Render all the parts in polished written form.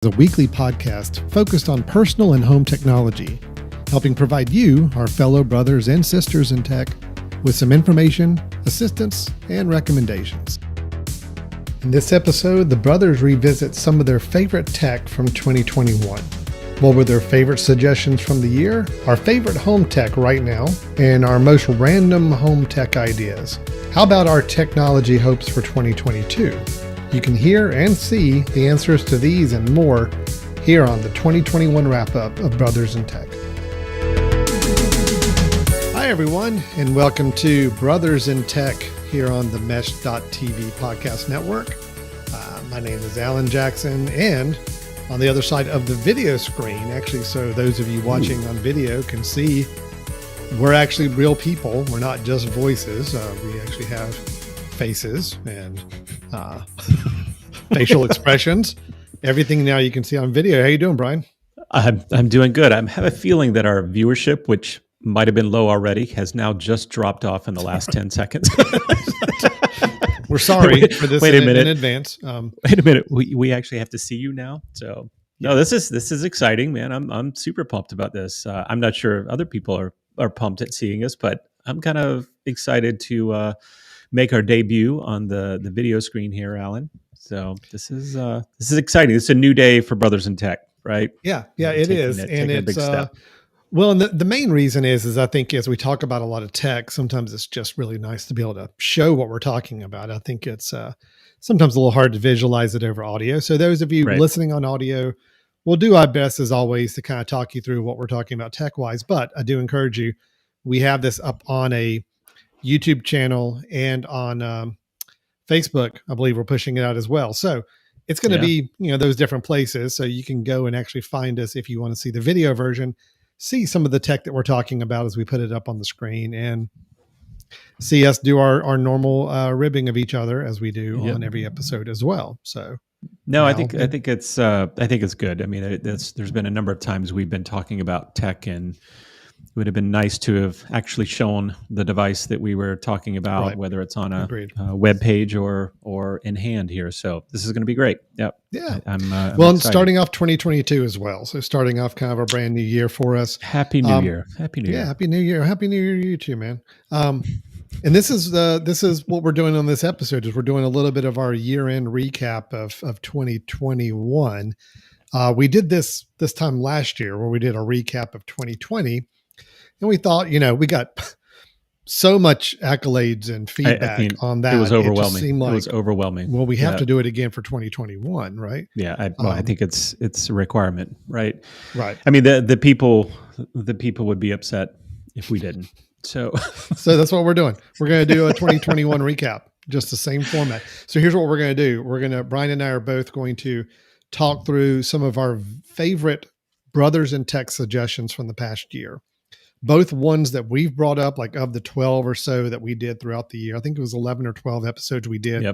A weekly podcast focused on personal and home technology, helping provide you, our fellow brothers and sisters in tech, with some information, assistance, and recommendations. In this episode, the brothers revisit some of their favorite tech from 2021. What were their favorite suggestions from the year, our favorite home tech right now, and our most random home tech ideas? How about our technology hopes for 2022? You can hear and see the answers to these and more here on the 2021 wrap-up of Brothers in Tech. Hi, everyone, and welcome to Brothers in Tech here on the Mesh.tv podcast network. My name is Alan Jackson, and on the other side of the video screen, actually, so those of you watching on video can see we're actually real people. We're not just voices. We actually have faces and facial expressions, everything now you can see on video. How you doing, Brian? I'm doing good. I have a feeling that our viewership, which might have been low already, has now just dropped off in the last 10 seconds. We're sorry for this in advance. Wait a minute. We actually have to see you now. So no, this is exciting, man. I'm super pumped about this. I'm not sure other people are pumped at seeing us, but I'm kind of excited to make our debut on the video screen here, Alan. So this is exciting. It's a new day for Brothers in Tech, right? Yeah, it is, and it's well, and the main reason is I think as we talk about a lot of tech, sometimes it's just really nice to be able to show what we're talking about. I think it's sometimes a little hard to visualize it over audio. So those of you listening on audio, we'll do our best as always to kind of talk you through what we're talking about tech-wise. But I do encourage you, we have this up on a YouTube channel and on Facebook. I believe we're pushing it out as well. So it's going to be, those different places. So you can go and actually find us if you want to see the video version, see some of the tech that we're talking about as we put it up on the screen, and see us do our normal ribbing of each other as we do on every episode as well. So no, I think it's good. I mean, there's been a number of times we've been talking about tech, and it would have been nice to have actually shown the device that we were talking about, whether it's on a web page or in hand here. So this is going to be great. Yep. Yeah. I'm and starting off 2022 as well. So starting off kind of a brand new year for us. Happy New Year. Happy New Year. Yeah. Happy New Year. Happy New Year to you too, man. And this is what we're doing on this episode is we're doing a little bit of our year-end recap of 2021. We did this time last year where we did a recap of 2020. And we thought, we got so much accolades and feedback on that. It was overwhelming. It was overwhelming. Well, we have to do it again for 2021, right? Yeah, I think it's a requirement, right? Right. I mean, the people would be upset if we didn't. So that's what we're doing. We're going to do a 2021 recap, just the same format. So here's what we're going to do. Brian and I are both going to talk through some of our favorite Brothers in Tech suggestions from the past year. Both ones that we've brought up, like of the 12 or so that we did throughout the year. I think it was 11 or 12 episodes we did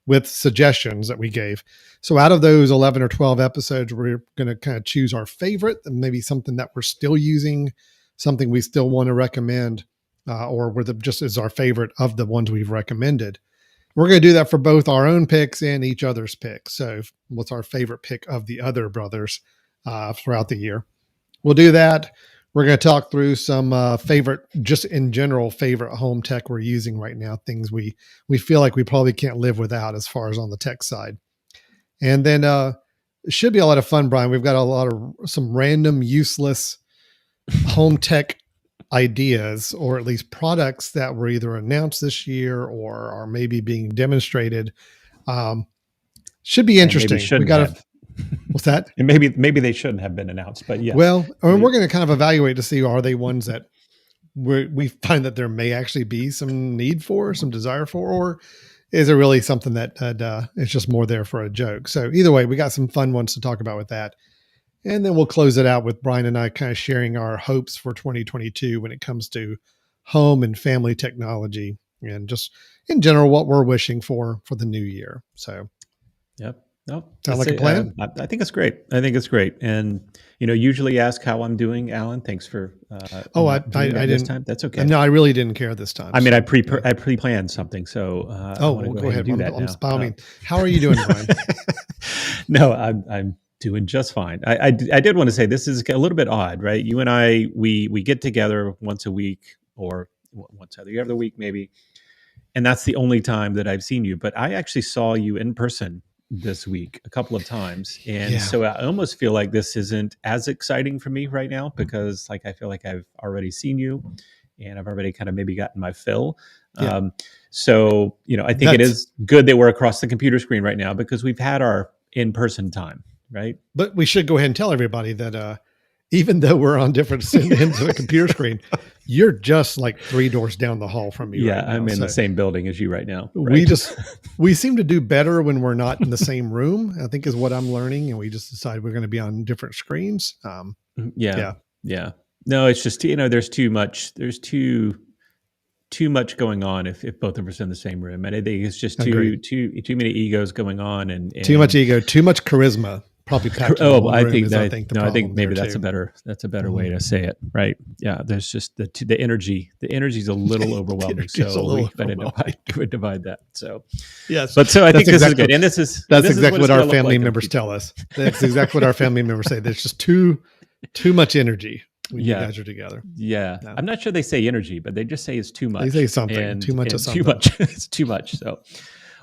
with suggestions that we gave. So out of those 11 or 12 episodes, we're going to kind of choose our favorite and maybe something that we're still using, something we still want to recommend, or just as our favorite of the ones we've recommended. We're going to do that for both our own picks and each other's picks. So what's our favorite pick of the other brothers throughout the year? We'll do that. We're going to talk through some favorite, just in general, favorite home tech we're using right now, things we feel like we probably can't live without as far as on the tech side. And then it should be a lot of fun, Brian. We've got some random useless home tech ideas, or at least products that were either announced this year or are maybe being demonstrated. Should be interesting. We got to. What's that? And maybe they shouldn't have been announced, but yeah. Well, I mean, we're going to kind of evaluate to see, are they ones that we find that there may actually be some need for, some desire for, or is it really something that is just more there for a joke? So either way, we got some fun ones to talk about with that. And then we'll close it out with Brian and I kind of sharing our hopes for 2022 when it comes to home and family technology and just in general, what we're wishing for the new year. So, yep. No, sound like a plan? I think it's great. And usually ask how I'm doing, Alan. Thanks for. I didn't this time. That's okay. No, I really didn't care this time. I mean, I pre-planned something, so. Go ahead. How are you doing, Brian? No, I'm Doing just fine. I did want to say this is a little bit odd, right? You and I, we get together once a week or once every other week, maybe, and that's the only time that I've seen you. But I actually saw you in person this week a couple of times, and Yeah. so I almost feel like this isn't as exciting for me right now because, like, I feel like I've already seen you, and I've already kind of maybe gotten my fill. Yeah. So I think it is good that we're across the computer screen right now because we've had our in-person time. Right. But we should go ahead and tell everybody that even though we're on different ends of the computer screen, you're just like 3 doors down the hall from me. Yeah, right now. I'm in the same building as you right now. Right? We seem to do better when we're not in the same room, I think is what I'm learning. And we just decide we're going to be on different screens. Yeah. No, it's just, there's too much going on if both of us are in the same room. And I think it's just too many egos going on and too much ego, too much charisma. Probably packed. I think maybe that's a better way to say it. Right. Yeah. There's just the energy. The energy is a little overwhelming. So we could divide that. So yes. But so I think this is good. And that's exactly what our family members tell us. That's exactly what our family members say. There's just too much energy when you guys are together. Yeah. No. I'm not sure they say energy, but they just say it's too much. They say something. Too much of something. Too much. It's too much. So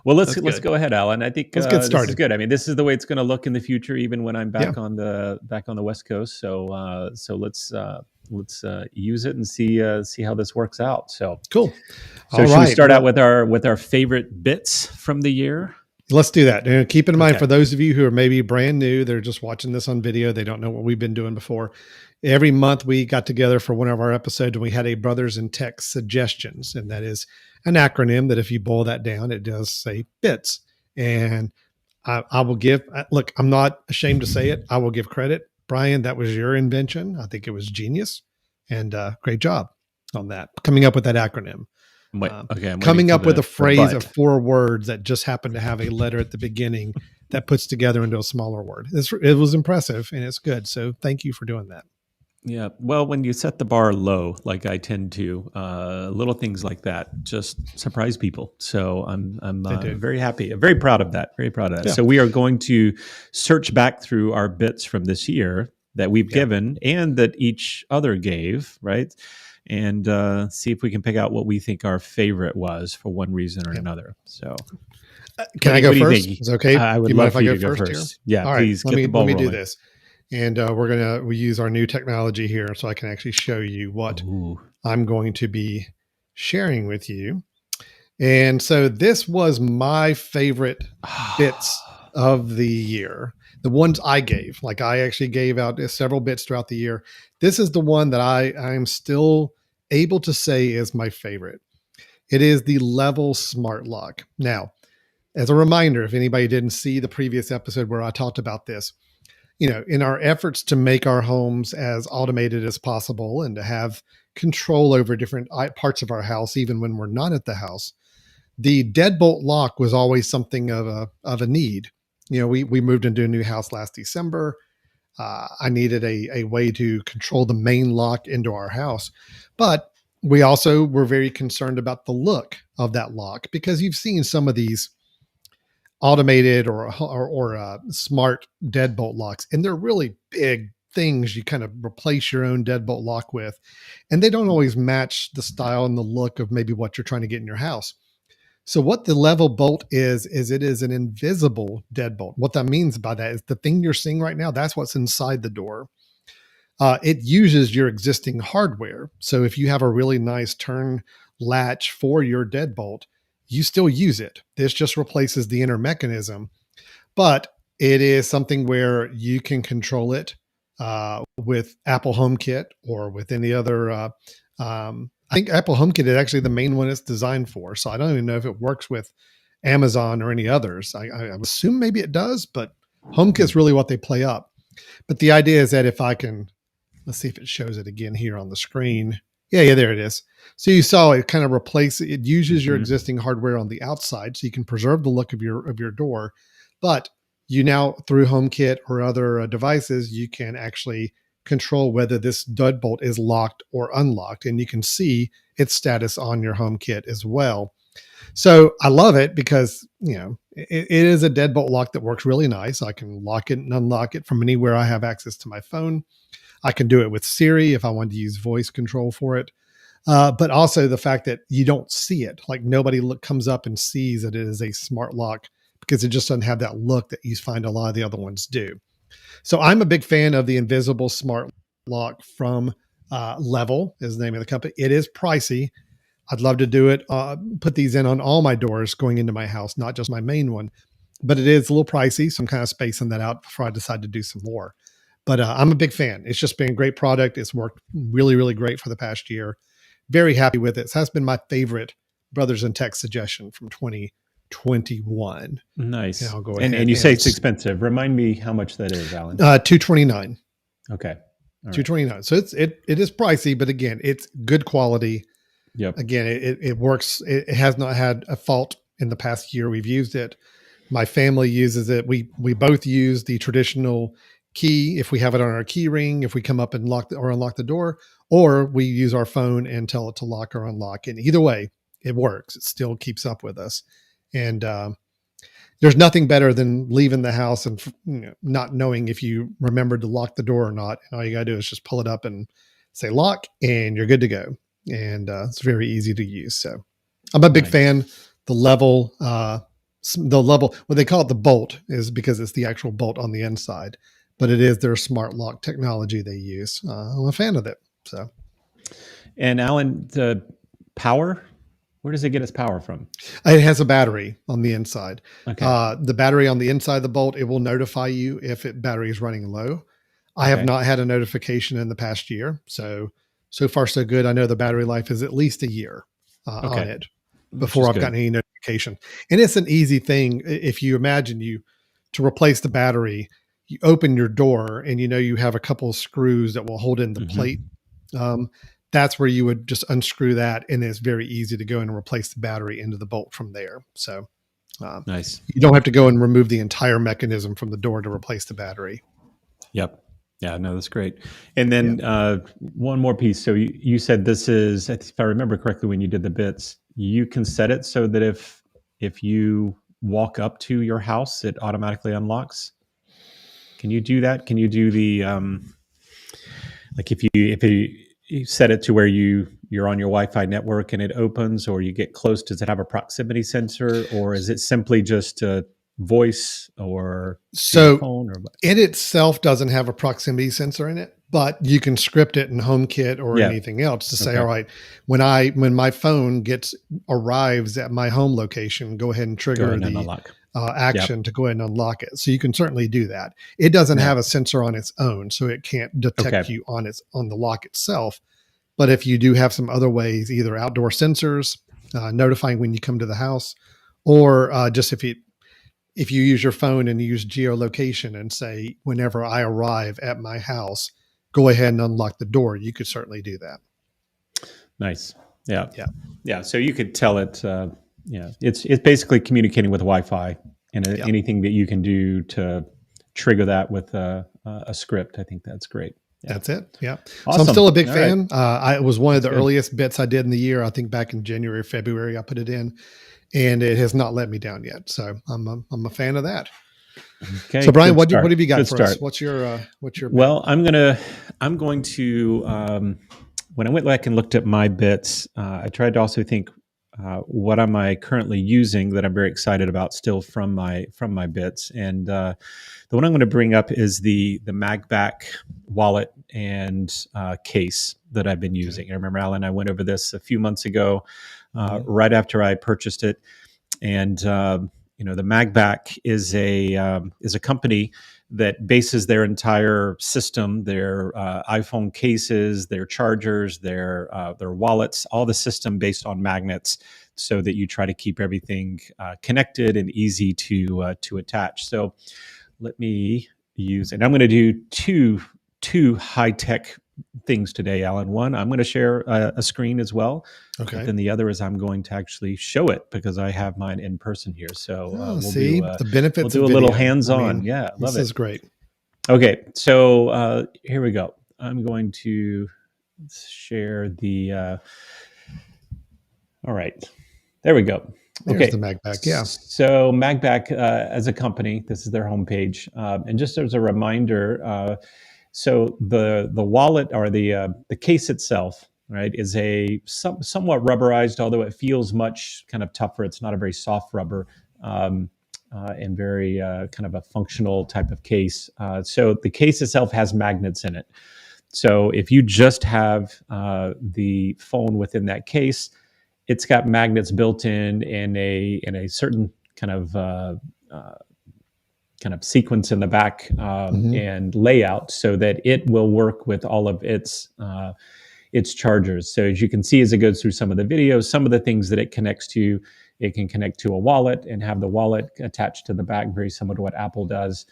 well, let's go ahead, Alan. I think let's get started. This is good. I mean, this is the way it's going to look in the future, even when I'm back on the West Coast. So let's use it and see how this works out. So cool. So should we start out with our favorite bits from the year? Let's do that. And keep in mind, for those of you who are maybe brand new, they're just watching this on video, they don't know what we've been doing before. Every month we got together for one of our episodes and we had a Brothers in Tech suggestions. And that is an acronym that if you boil that down, it does say BITS. And I will look, I'm not ashamed to say it. I will give credit. Brian, that was your invention. I think it was genius and great job on that. Coming up with that acronym. I'm coming up with a phrase of 4 words that just happened to have a letter at the beginning that puts together into a smaller word. It was impressive and it's good. So thank you for doing that. Yeah. Well, when you set the bar low, like I tend to, little things like that just surprise people. So I'm very happy. I'm very proud of that. Very proud of that. Yeah. So we are going to search back through our bits from this year that we've given and that each other gave, right? And see if we can pick out what we think our favorite was for one reason or another. So can I go first? Is it okay? I would love for you to go first. Here? Yeah, all please right, get the ball rolling. Let me do this. And we use our new technology here so I can actually show you what I'm going to be sharing with you. And so this was my favorite bits of the year. The ones I gave, like I actually gave out several bits throughout the year. This is the one that I'm still able to say is my favorite. It is the Level Smart Lock. Now, as a reminder, if anybody didn't see the previous episode where I talked about this, in our efforts to make our homes as automated as possible and to have control over different parts of our house, even when we're not at the house, the deadbolt lock was always something of a need. We moved into a new house last December. I needed a way to control the main lock into our house, but we also were very concerned about the look of that lock because you've seen some of these automated or smart deadbolt locks, and they're really big things you kind of replace your own deadbolt lock with, and they don't always match the style and the look of maybe what you're trying to get in your house. So what the Level Bolt is it is an invisible deadbolt. What that means by that is the thing you're seeing right now, that's what's inside the door. It uses your existing hardware. So if you have a really nice turn latch for your deadbolt, you still use it. This just replaces the inner mechanism, but it is something where you can control it with Apple HomeKit or with any other. I think Apple HomeKit is actually the main one it's designed for. So I don't even know if it works with Amazon or any others. I assume maybe it does, but HomeKit is really what they play up. But the idea is that if I can, let's see if it shows it again here on the screen. Yeah, there it is. So you saw it kind of replace it. It uses your existing hardware on the outside, so you can preserve the look of your door. But you now, through HomeKit or other devices, you can actually control whether this deadbolt is locked or unlocked, and you can see its status on your HomeKit as well. So I love it because, it is a deadbolt lock that works really nice. I can lock it and unlock it from anywhere I have access to my phone. I can do it with Siri if I want to use voice control for it. But also the fact that you don't see it, like nobody comes up and sees that it is a smart lock because it just doesn't have that look that you find a lot of the other ones do. So I'm a big fan of the invisible smart lock from Level is the name of the company. It is pricey. I'd love to do it. Put these in on all my doors going into my house, not just my main one, but it is a little pricey. So I'm kind of spacing that out before I decide to do some more. But I'm a big fan. It's just been a great product. It's worked really, really great for the past year. Very happy with it. It has been my favorite Brothers in Tech suggestion from 2021. Nice. And I'll go ahead. And you say it's expensive. Remind me how much that is, Alan. $229. Okay. All $229. Right. So it is pricey, but again, it's good quality. Yep. Again, it works. It has not had a fault in the past year. We've used it. My family uses it. We both use the traditional key if we have it on our key ring, if we come up and unlock the door, or we use our phone and tell it to lock or unlock. And either way, it works. It still keeps up with us. And there's nothing better than leaving the house and not knowing if you remembered to lock the door or not. And all you got to do is just pull it up and say lock, and you're good to go. And it's very easy to use. So I'm a big fan. The level, what they call it the bolt is because it's the actual bolt on the inside, but it is their smart lock technology they use. I'm a fan of it. So, and Alan, the power, where does it get its power from? It has a battery on the inside. Okay. The battery on the inside of the bolt, it will notify you if battery is running low. I have not had a notification in the past year. So far, so good. I know the battery life is at least a year on it before I've gotten any notification. And it's an easy thing. If you imagine to replace the battery, you open your door and you have a couple of screws that will hold in the plate. That's where you would just unscrew that. And it's very easy to go in and replace the battery into the bolt from there. So nice. You don't have to go and remove the entire mechanism from the door to replace the battery. Yep. Yeah, no, that's great. And then one more piece. So you said this is, if I remember correctly, when you did the bits, you can set it so that if you walk up to your house, it automatically unlocks. Can you do that? Can you do the like if you set it to where you're on your Wi-Fi network and it opens, or you get close? Does it have a proximity sensor, or is it simply just a voice or phone? Or it itself doesn't have a proximity sensor in it, but you can script it in HomeKit or anything else to say, all right, when my phone arrives at my home location, go ahead and trigger the action to go ahead and unlock it. So you can certainly do that. It doesn't have a sensor on its own, so it can't detect you on the lock itself. But if you do have some other ways, either outdoor sensors notifying when you come to the house, or just if you use your phone and use geolocation and say, whenever I arrive at my house, go ahead and unlock the door, you could certainly do that. Nice. Yeah. Yeah. So you could tell it, it's basically communicating with Wi-Fi, and anything that you can do to trigger that with a script. I think that's great. Yeah. That's it. Yeah. Awesome. So I'm still a big fan. It was one of the earliest bits I did in the year. I think back in January, February, I put it in. And it has not let me down yet. So I'm a fan of that. Okay. So Brian, what have you got for us? What's your Well, I'm going to when I went back and looked at my bits, I tried to also think what am I currently using that I'm very excited about still from my bits. And the one I'm going to bring up is the MagBack wallet and case that I've been using. I remember, Alan, I went over this a few months ago, right after I purchased it. And the MagBack is a company that bases their entire system, their iPhone cases, their chargers, their wallets, all the system based on magnets, so that you try to keep everything connected and easy to attach. So let me use, and I'm going to do two high-tech things today, Alan. One, I'm going to share a screen as well. Okay. But then the other is I'm going to actually show it because I have mine in person here. So we'll see the benefits. We'll do a little hands-on. Love it. This is great. Okay, so here we go. I'm going to share the. All right, There we go. There's Okay. the MagBack. Yeah. So MagBack, as a company, this is their homepage. And just as a reminder, so the wallet or the case itself, right, is a somewhat rubberized, although it feels much kind of tougher. It's not a very soft rubber. And very kind of a functional type of case. So the case itself has magnets in it. So if you just have the phone within that case, it's got magnets built in a certain kind of sequence in the back and layout, so that it will work with all of its chargers. So as you can see, as it goes through some of the videos, some of the things that it connects to, it can connect to a wallet and have the wallet attached to the back, very similar to what Apple does.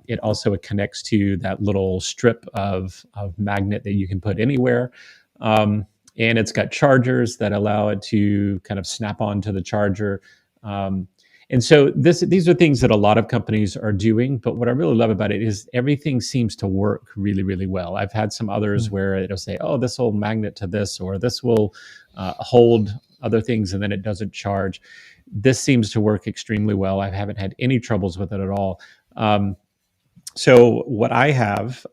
It also connects to that little strip of magnet that you can put anywhere. And it's got chargers that allow it to kind of snap onto the charger. And so these are things that a lot of companies are doing. But what I really love about it is everything seems to work really, really well. I've had some others where it'll say, oh, this will magnet to this, or this will hold other things, and then it doesn't charge. This seems to work extremely well. I haven't had any troubles with it at all. So what I have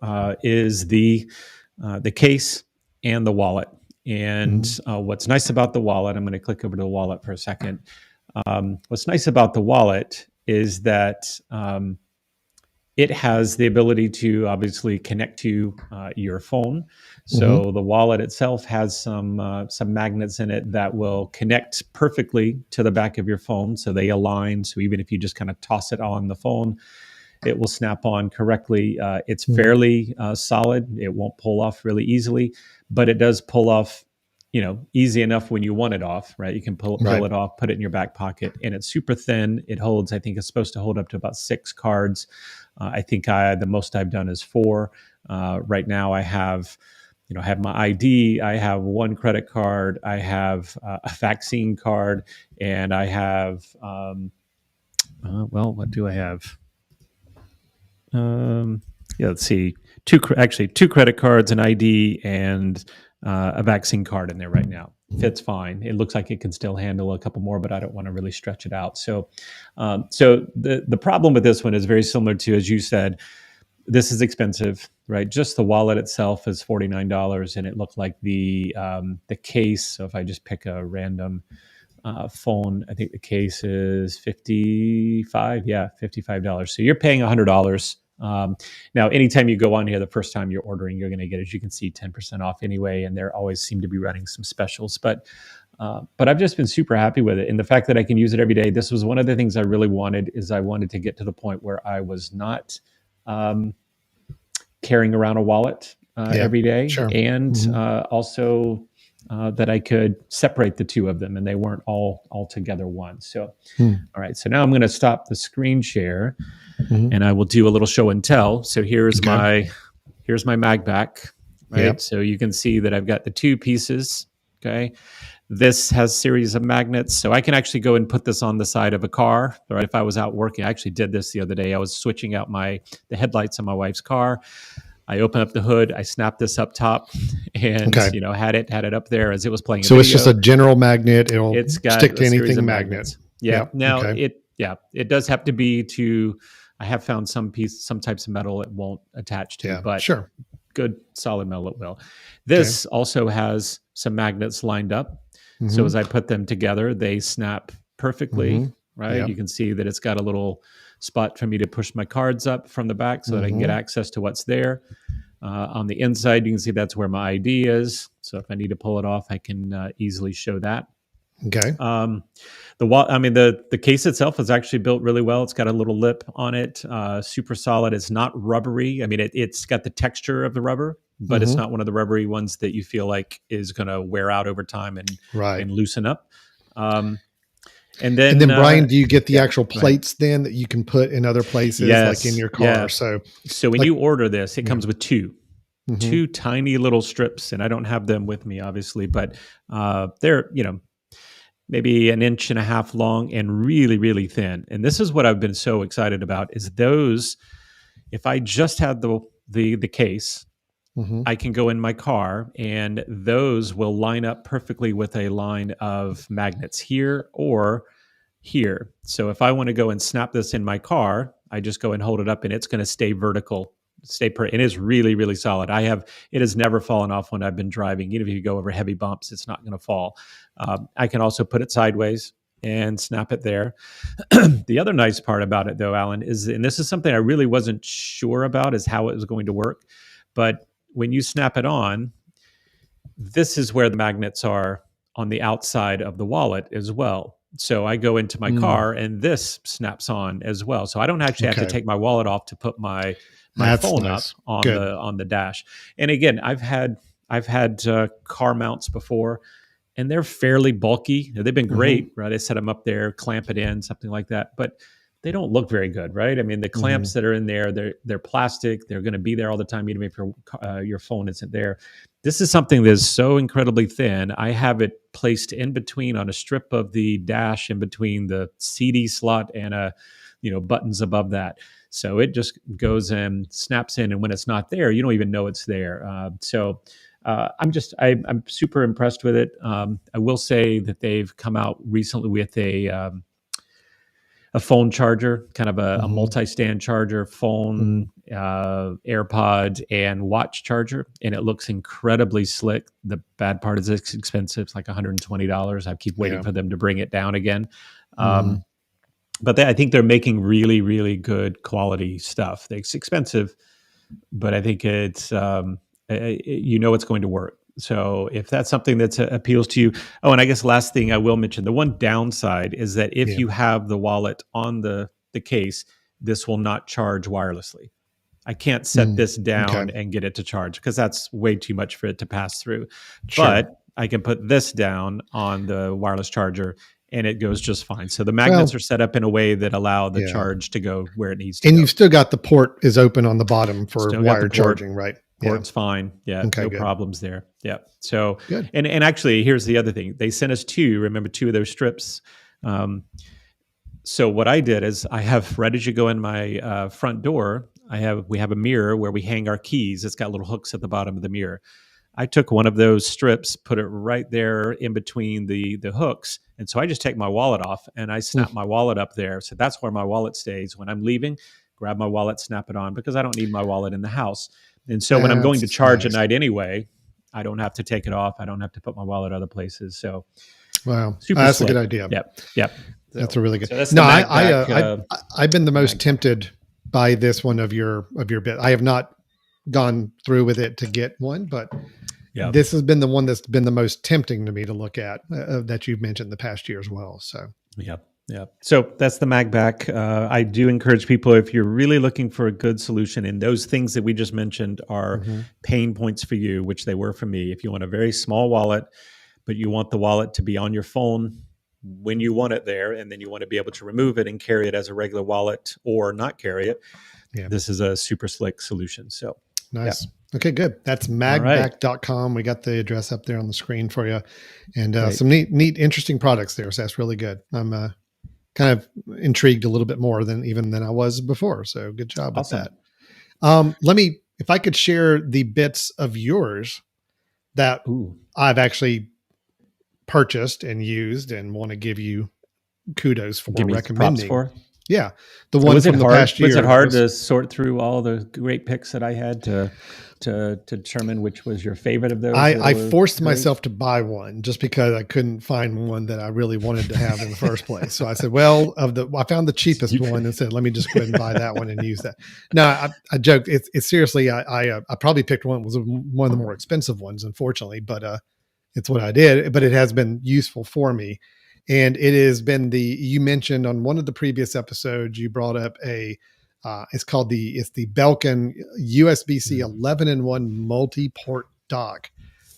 is the case and the wallet. And what's nice about the wallet, I'm going to click over to the wallet for a second. What's nice about the wallet is that it has the ability to obviously connect to your phone. So the wallet itself has some magnets in it that will connect perfectly to the back of your phone. So they align. So even if you just kind of toss it on the phone, it will snap on correctly. It's fairly solid. It won't pull off really easily, but it does pull off, easy enough when you want it off, right? You can pull it off, put it in your back pocket, and it's super thin. It holds, I think it's supposed to hold up to about 6 cards. I think the most I've done is 4. Right now I have, have my ID, I have 1 credit card, I have a vaccine card, and I have, what do I have? Let's see, 2 credit cards, an ID, and a vaccine card in there right now. Fits fine. It looks like it can still handle a couple more, but I don't want to really stretch it out. So the problem with this one is very similar to, as you said, this is expensive, right? Just the wallet itself is $49, and it looked like the case. So if I just pick a random phone, I think the case is $55. So you're paying $100. Now, anytime you go on here, the first time you're ordering, you're going to get, as you can see, 10% off anyway. And there always seem to be running some specials. But I've just been super happy with it. And the fact that I can use it every day, this was one of the things I really wanted, is I wanted to get to the point where I was not carrying around a wallet every day. Sure. And also that I could separate the two of them, and they weren't all together one. So, all right. So now I'm going to stop the screen share, and I will do a little show and tell. So here's my MagBack, right? Yep. So you can see that I've got the 2 pieces. Okay. This has a series of magnets, so I can actually go and put this on the side of a car. Right? If I was out working, I actually did this the other day. I was switching out the headlights on my wife's car. I open up the hood, I snap this up top, and had it up there as it was playing. So it's just a general magnet. It's got stick to anything magnet. Yeah. Now it does have to be to. I have found some types of metal it won't attach to, but sure, good solid metal it will. This also has some magnets lined up, so as I put them together, they snap perfectly. Right, yep. You can see that it's got a little spot for me to push my cards up from the back so that I can get access to what's there. On the inside, you can see that's where my ID is. So if I need to pull it off, I can easily show that. Okay. The case itself is actually built really well. It's got a little lip on it, super solid. It's not rubbery. I mean, it's got the texture of the rubber, but it's not one of the rubbery ones that you feel like is going to wear out over time and loosen up. And then Brian, do you get the actual plates then that you can put in other places, like in your car? Yeah. So when you order this, it comes with 2 tiny little strips, and I don't have them with me, obviously, but they're maybe 1.5 inches long and really, really thin. And this is what I've been so excited about, is those. If I just had the case Mhm. I can go in my car and those will line up perfectly with a line of magnets here or here. So if I want to go and snap this in my car, I just go and hold it up and it's going to stay vertical, and it's really, really solid. It has never fallen off when I've been driving. Even if you go over heavy bumps, it's not going to fall. I can also put it sideways and snap it there. The other nice part about it though, Alan, is, and this is something I really wasn't sure about, is how it was going to work. But when you snap it on, this is where the magnets are on the outside of the wallet as well. So I go into my Mm. car and this snaps on as well. So I don't actually have to Okay. take my wallet off to put my That's phone up nice. on Good. the dash. And again, I've had car mounts before, and they're fairly bulky. They've been great, right? I set them up there, clamp it in, something like that, but they don't look very good, right? I mean, the clamps that are in there, they're plastic. They're going to be there all the time, even if your phone isn't there. This is something that's so incredibly thin. I have it placed in between on a strip of the dash, in between the CD slot and buttons above that. So it just goes and snaps in, and when it's not there, you don't even know it's there. I'm super impressed with it. I will say that they've come out recently with a phone charger, kind of a multi-stand charger, phone, AirPods, and watch charger, and it looks incredibly slick. The bad part is it's expensive. It's like $120. I keep waiting for them to bring it down again. But I think they're making really, really good quality stuff. It's expensive, but I think it's going to work. So if that's something that appeals to you. Oh, and I guess last thing I will mention, the one downside is that if you have the wallet on the case, this will not charge wirelessly. I can't set this down and get it to charge because that's way too much for it to pass through. Sure. But I can put this down on the wireless charger and it goes just fine. So the magnets are set up in a way that allow the charge to go where it needs to and go. you've still got the port is open on the bottom for Still wire charging, right? Port's fine. Yeah, Okay, no good. problems there. Yeah. So, Good. and actually, here's the other thing. They sent us two of those strips. So what I did is I have, right as you go in my front door, we have a mirror where we hang our keys. It's got little hooks at the bottom of the mirror. I took one of those strips, put it right there in between the hooks. And so I just take my wallet off and I snap my wallet up there. So that's where my wallet stays. When I'm leaving, grab my wallet, snap it on, because I don't need my wallet in the house. And so when I'm going to charge at night anyway, I don't have to take it off. I don't have to put my wallet other places. So wow, super that's slick. a good idea. Yep. That's a really good. So No, I've been the most tempted by this one of your bit. I have not gone through with it to get one, but this has been the one that's been the most tempting to me to look at that you've mentioned the past year as well. So yeah. So that's the MagBack. I do encourage people, if you're really looking for a good solution, and those things that we just mentioned are pain points for you, which they were for me. If you want a very small wallet, but you want the wallet to be on your phone when you want it there, and then you want to be able to remove it and carry it as a regular wallet or not carry it, this is a super slick solution. So nice. Okay, good. That's magback.com. We got the address up there on the screen for you, and some neat, interesting products there. So that's really good. I'm kind of intrigued a little bit more than I was before. So good job with that. If I could share the bits of yours that I've actually purchased and used and want to give you kudos for recommending. Props for? Yeah. The one from the past year. Was it hard to sort through all the great picks that I had to determine which was your favorite of those? I forced myself to buy one just because I couldn't find one that I really wanted to have in the first place. So I said, well, I found the cheapest one and said, let me just go ahead and buy that one and use that. No, I joked. It's seriously, I probably picked one. It was one of the more expensive ones, unfortunately, but it's what I did. But it has been useful for me. And it has been you mentioned on one of the previous episodes, you brought up it's the Belkin Usbc 11-in-1 multi-port dock,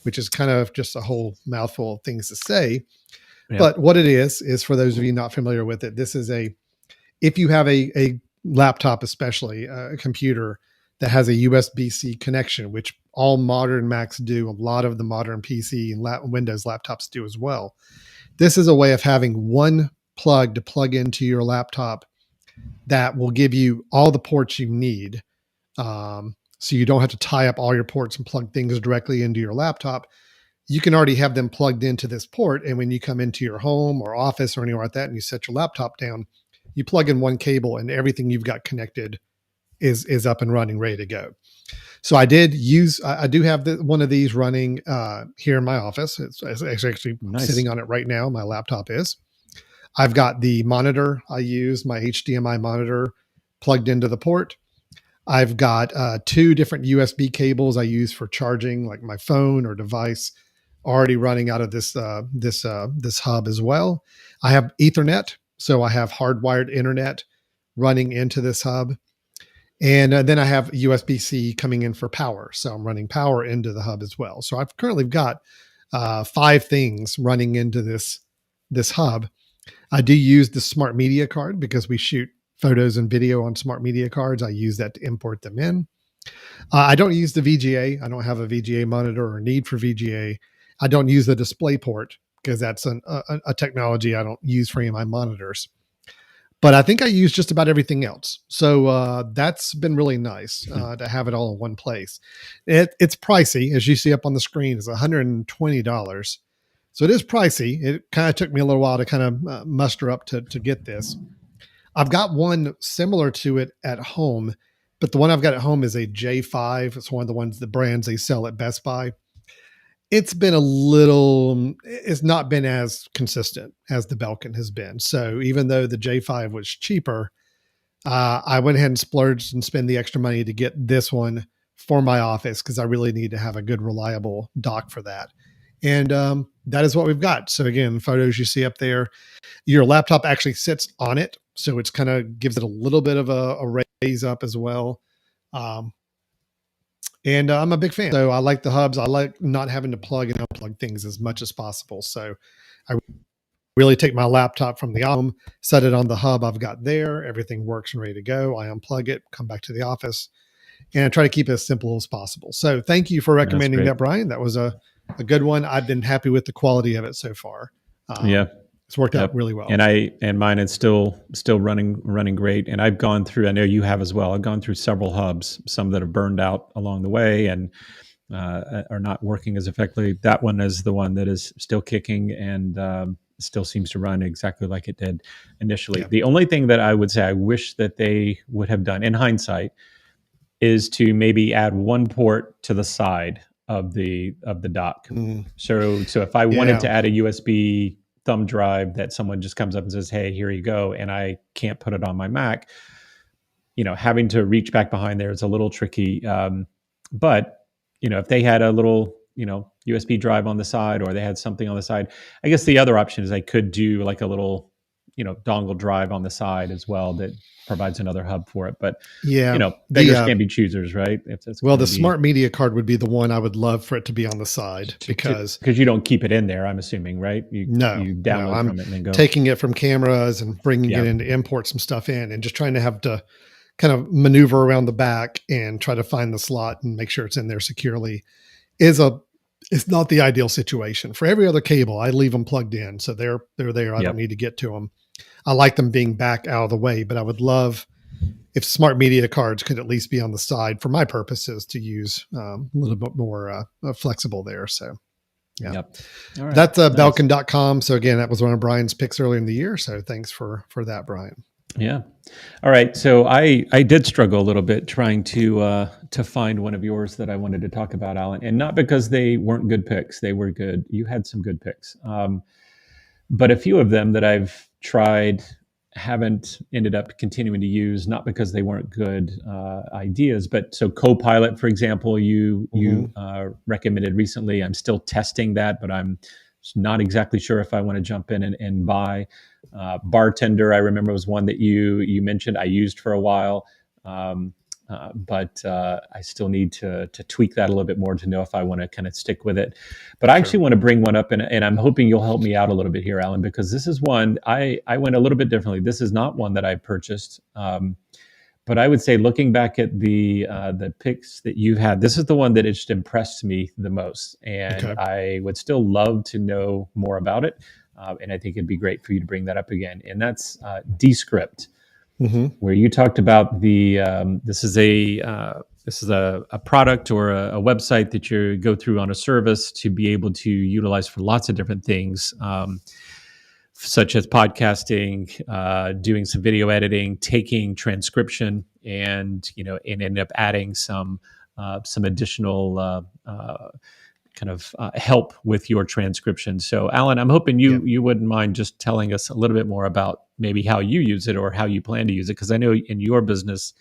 which is kind of just a whole mouthful of things to say. Yeah. But what it is for those of you not familiar with it, this is if you have a laptop, especially a computer that has a USB-C connection, which all modern Macs do, a lot of the modern PC and Windows laptops do as well. This is a way of having one plug to plug into your laptop that will give you all the ports you need. So so you don't have to tie up all your ports and plug things directly into your laptop. You can already have them plugged into this port. And when you come into your home or office or anywhere like that and you set your laptop down, you plug in one cable and everything you've got connected is up and running, ready to go. So I do have one of these running here in my office. It's actually Nice. sitting on it right now. My laptop is. I've got the monitor I use, my HDMI monitor, plugged into the port. I've got 2 different USB cables I use for charging, like my phone or device, already running out of this hub as well. I have Ethernet, so I have hardwired internet running into this hub. And then I have USB-C coming in for power. So I'm running power into the hub as well. So I've currently got 5 things running into this hub. I do use the smart media card because we shoot photos and video on smart media cards. I use that to import them in. I don't use the VGA. I don't have a VGA monitor or need for VGA. I don't use the display port because that's a technology I don't use for any of my monitors. But I think I use just about everything else. So that's been really nice to have it all in one place. It's pricey, as you see up on the screen. It's $120. So it is pricey. It kind of took me a little while to kind of muster up to get this. I've got one similar to it at home, but the one I've got at home is a J5. It's one of the brands they sell at Best Buy. It's not been as consistent as the Belkin has been. So even though the J5 was cheaper, I went ahead and splurged and spent the extra money to get this one for my office because I really need to have a good, reliable dock for that. And that is what we've got. So again, photos you see up there, your laptop actually sits on it. So it's kind of gives it a little bit of a raise up as well. And I'm a big fan. So I like the hubs. I like not having to plug and unplug things as much as possible. So I really take my laptop from the home, set it on the hub I've got there. Everything works and ready to go. I unplug it, come back to the office, and I try to keep it as simple as possible. So thank you for recommending that, Brian. That was a good one. I've been happy with the quality of it so far. It's worked out really well. And mine is still running great. And I've gone through, I know you have as well. I've gone through several hubs, some that have burned out along the way and are not working as effectively. That one is the one that is still kicking and still seems to run exactly like it did initially. Yeah. The only thing that I would say I wish that they would have done in hindsight is to maybe add one port to the side of the dock. So if I wanted to add a USB thumb drive that someone just comes up and says, hey, here you go, and I can't put it on my Mac, having to reach back behind there is a little tricky. But if they had a little, USB drive on the side, or they had something on the side, I guess the other option is I could do like a little, dongle drive on the side as well that provides another hub for it. But beggars can't be choosers, right? The smart media card would be the one I would love for it to be on the side because you don't keep it in there, I'm assuming, right? You download from it and then go. Taking it from cameras and bringing it in to import some stuff in, and just trying to have to kind of maneuver around the back and try to find the slot and make sure it's in there securely it's not the ideal situation. For every other cable, I leave them plugged in, so they're there. I don't need to get to them. I like them being back out of the way, but I would love if smart media cards could at least be on the side for my purposes to use a little bit more flexible there. So, yeah, all right. That's Belkin.com. So again, that was one of Brian's picks earlier in the year. So thanks for that, Brian. Yeah. All right. So I did struggle a little bit trying to find one of yours that I wanted to talk about, Alan, and not because they weren't good picks. They were good. You had some good picks. But a few of them that I've tried haven't ended up continuing to use, not because they weren't good ideas, but so Copilot, for example, you recommended recently. I'm still testing that, but I'm not exactly sure if I want to jump in and buy. Bartender, I remember, was one that you mentioned I used for a while, but I still need to tweak that a little bit more to know if I want to kind of stick with it. But I actually want to bring one up, and I'm hoping you'll help me out a little bit here, Alan, because this is one I went a little bit differently. This is not one that I purchased, but I would say looking back at the picks that you've had, this is the one that just impressed me the most, and I would still love to know more about it. And I think it'd be great for you to bring that up again. And that's Descript, where you talked about this is a this is a product or a website that you go through on a service to be able to utilize for lots of different things, such as podcasting, doing some video editing, taking transcription, and end up adding some additional kind of help with your transcription. So, Alan, I'm hoping you wouldn't mind just telling us a little bit more about maybe how you use it or how you plan to use it, because I know in your business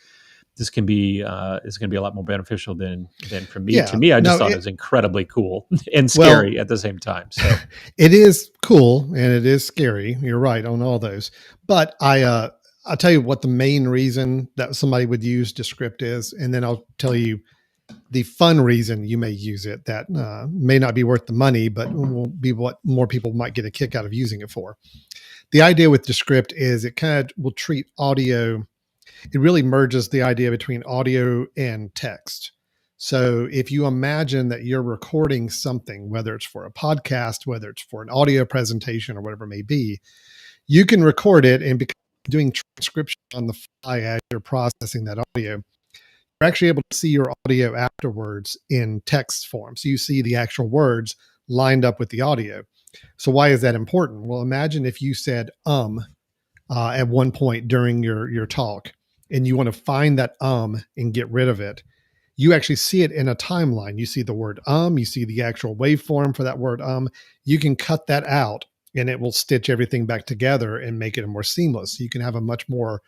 this can be is going to be a lot more beneficial than for me. Yeah. To me, I just thought it was incredibly cool and scary at the same time. So it is cool and it is scary. You're right on all those. But I'll tell you what the main reason that somebody would use Descript is, and then I'll tell you the fun reason you may use it that may not be worth the money, but will be what more people might get a kick out of using it for. The idea with Descript is it kind of will treat audio. It really merges the idea between audio and text. So if you imagine that you're recording something, whether it's for a podcast, whether it's for an audio presentation or whatever it may be, you can record it, and because you're doing transcription on the fly as you're processing that audio, you're actually able to see your audio afterwards in text form. So you see the actual words lined up with the audio. So why is that important? Well, imagine if you said at one point during your talk, and you want to find that and get rid of it. You actually see it in a timeline. You see the word you see the actual waveform for that word You can cut that out and it will stitch everything back together and make it more seamless. You can have a much more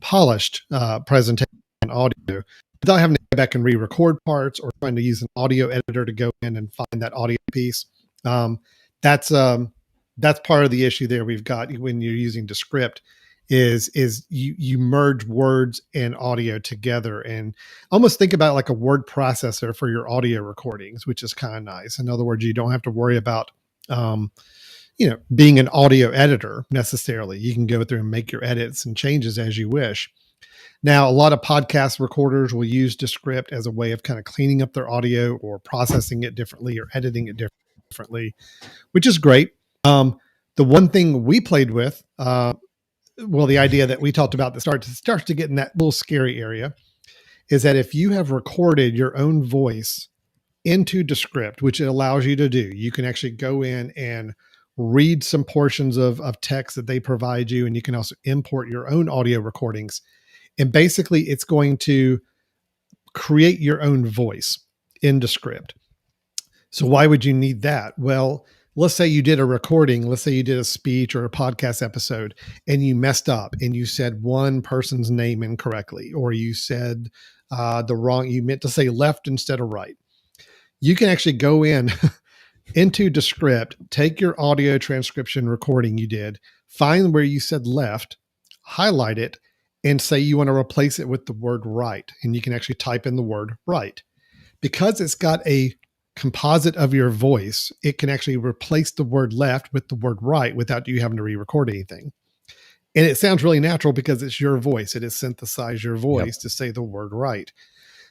polished presentation on audio without having to go back and re-record parts or trying to use an audio editor to go in and find that audio piece. That's part of the issue there we've got when you're using Descript. Is you merge words and audio together and almost think about it like a word processor for your audio recordings, which is kind of nice. In other words, you don't have to worry about, being an audio editor necessarily. You can go through and make your edits and changes as you wish. Now, a lot of podcast recorders will use Descript as a way of kind of cleaning up their audio or processing it differently or editing it differently, which is great. The one thing we played with, the idea that we talked about that starts to get in that little scary area is that if you have recorded your own voice into Descript, which it allows you to do, you can actually go in and read some portions of text that they provide you. And you can also import your own audio recordings. And basically it's going to create your own voice in Descript. So why would you need that? Well, let's say you did a recording, let's say you did a speech or a podcast episode and you messed up and you said one person's name incorrectly, or you said you meant to say left instead of right. You can actually go into Descript, take your audio transcription recording you did, find where you said left, highlight it, and say you want to replace it with the word right. And you can actually type in the word right. Because it's got a composite of your voice, it can actually replace the word left with the word right without you having to re-record anything. And it sounds really natural because it's your voice. It has synthesized your voice to say the word right.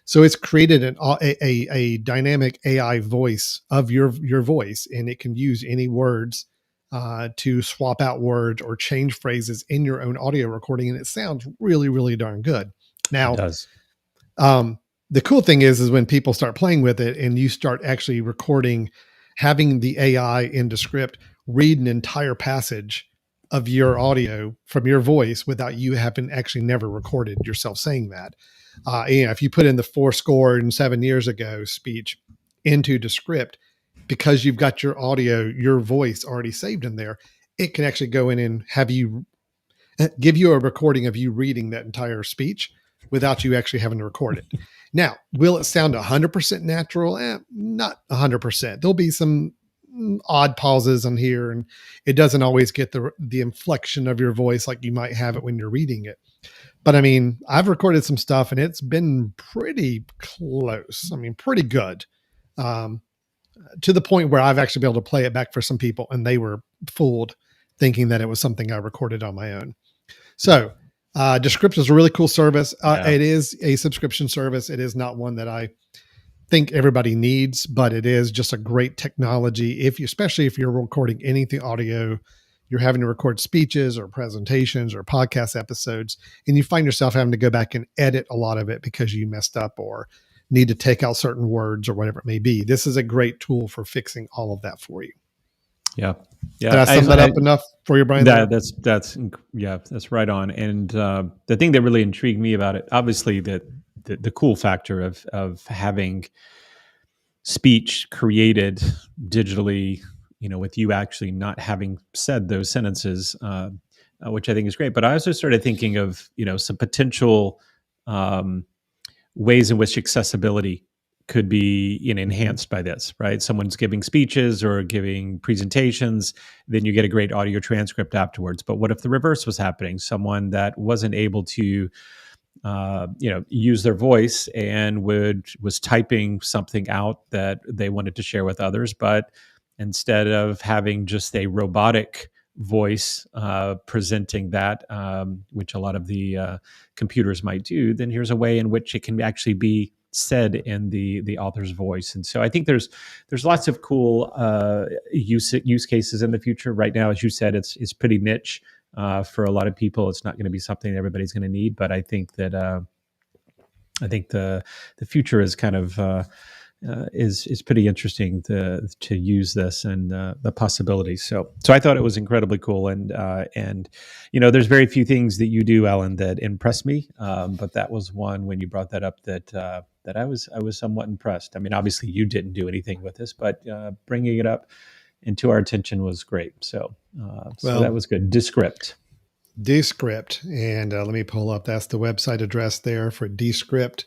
So it's created a dynamic AI voice of your voice, and it can use any words to swap out words or change phrases in your own audio recording. And it sounds really, really darn good. Now, it does. The cool thing is when people start playing with it and you start actually recording, having the AI in Descript read an entire passage of your audio from your voice without you having actually never recorded yourself saying that. If you put in the 7 years ago speech into Descript, because you've got your audio, your voice already saved in there, it can actually go in and give you a recording of you reading that entire speech without you actually having to record it. Now, will it sound 100% natural? Not 100%. There'll be some odd pauses on here, and it doesn't always get the inflection of your voice like you might have it when you're reading it. But I mean, I've recorded some stuff and it's been pretty close. I mean, pretty good. To the point where I've actually been able to play it back for some people and they were fooled thinking that it was something I recorded on my own. So Descript is a really cool service. It is a subscription service. It is not one that I think everybody needs, but it is just a great technology. Especially if you're recording anything audio, you're having to record speeches or presentations or podcast episodes, and you find yourself having to go back and edit a lot of it because you messed up or need to take out certain words or whatever it may be. This is a great tool for fixing all of that for you. Yeah. Did I sum that up enough for you, Brian? That's right on. And the thing that really intrigued me about it, obviously, the cool factor of having speech created digitally, with you actually not having said those sentences, which I think is great. But I also started thinking of some potential ways in which accessibility could be enhanced by this, right? Someone's giving speeches or giving presentations, then you get a great audio transcript afterwards. But what if the reverse was happening? Someone that wasn't able to use their voice and was typing something out that they wanted to share with others, but instead of having just a robotic voice presenting that, which a lot of the computers might do, then here's a way in which it can actually be said in the author's voice. And so I think there's lots of cool use cases in the future. Right now, as you said, it's pretty niche. For a lot of people, it's not going to be something that everybody's going to need. But I think that the future is kind of is pretty interesting to use this and the possibilities. So I thought it was incredibly cool. And there's very few things that you do, Alan, that impress me. But that was one when you brought that up that I was somewhat impressed. I mean, obviously you didn't do anything with this, but bringing it up into our attention was great. So that was good. Descript. And let me pull up. That's the website address there for Descript.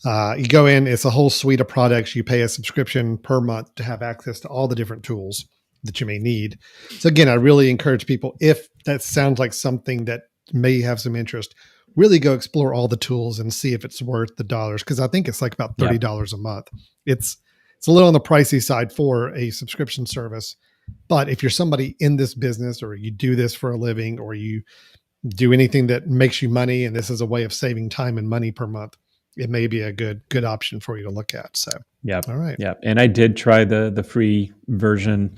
You go in, it's a whole suite of products. You pay a subscription per month to have access to all the different tools that you may need. So again, I really encourage people, if that sounds like something that may have some interest, really go explore all the tools and see if it's worth the dollars. Cause I think it's like about $30 a month. It's a little on the pricey side for a subscription service. But if you're somebody in this business, or you do this for a living, or you do anything that makes you money, and this is a way of saving time and money per month, it may be a good option for you to look at. So, yeah. All right. Yeah. And I did try the free version,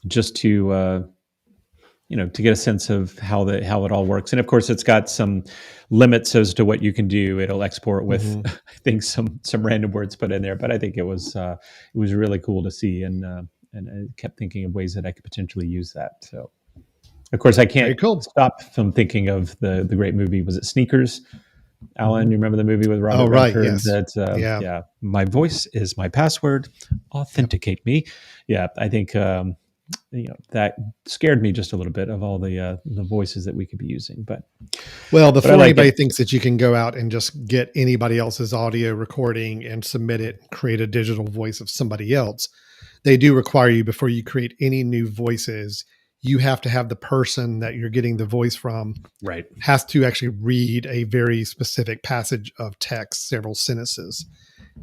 just to get a sense of how it all works. And of course, it's got some limits as to what you can do. It'll export with, I think, some random words put in there. But I think it was really cool to see, and I kept thinking of ways that I could potentially use that. So, of course, I can't stop from thinking of the great movie. Was it Sneakers? Alan, you remember the movie with Robert Redford? Yes. That my voice is my password. Authenticate me. Yeah, I think that scared me just a little bit of all the voices that we could be using. But before anybody thinks that you can go out and just get anybody else's audio recording and submit it, create a digital voice of somebody else, they do require you, before you create any new voices, you have to have the person that you're getting the voice from has to actually read a very specific passage of text, several sentences.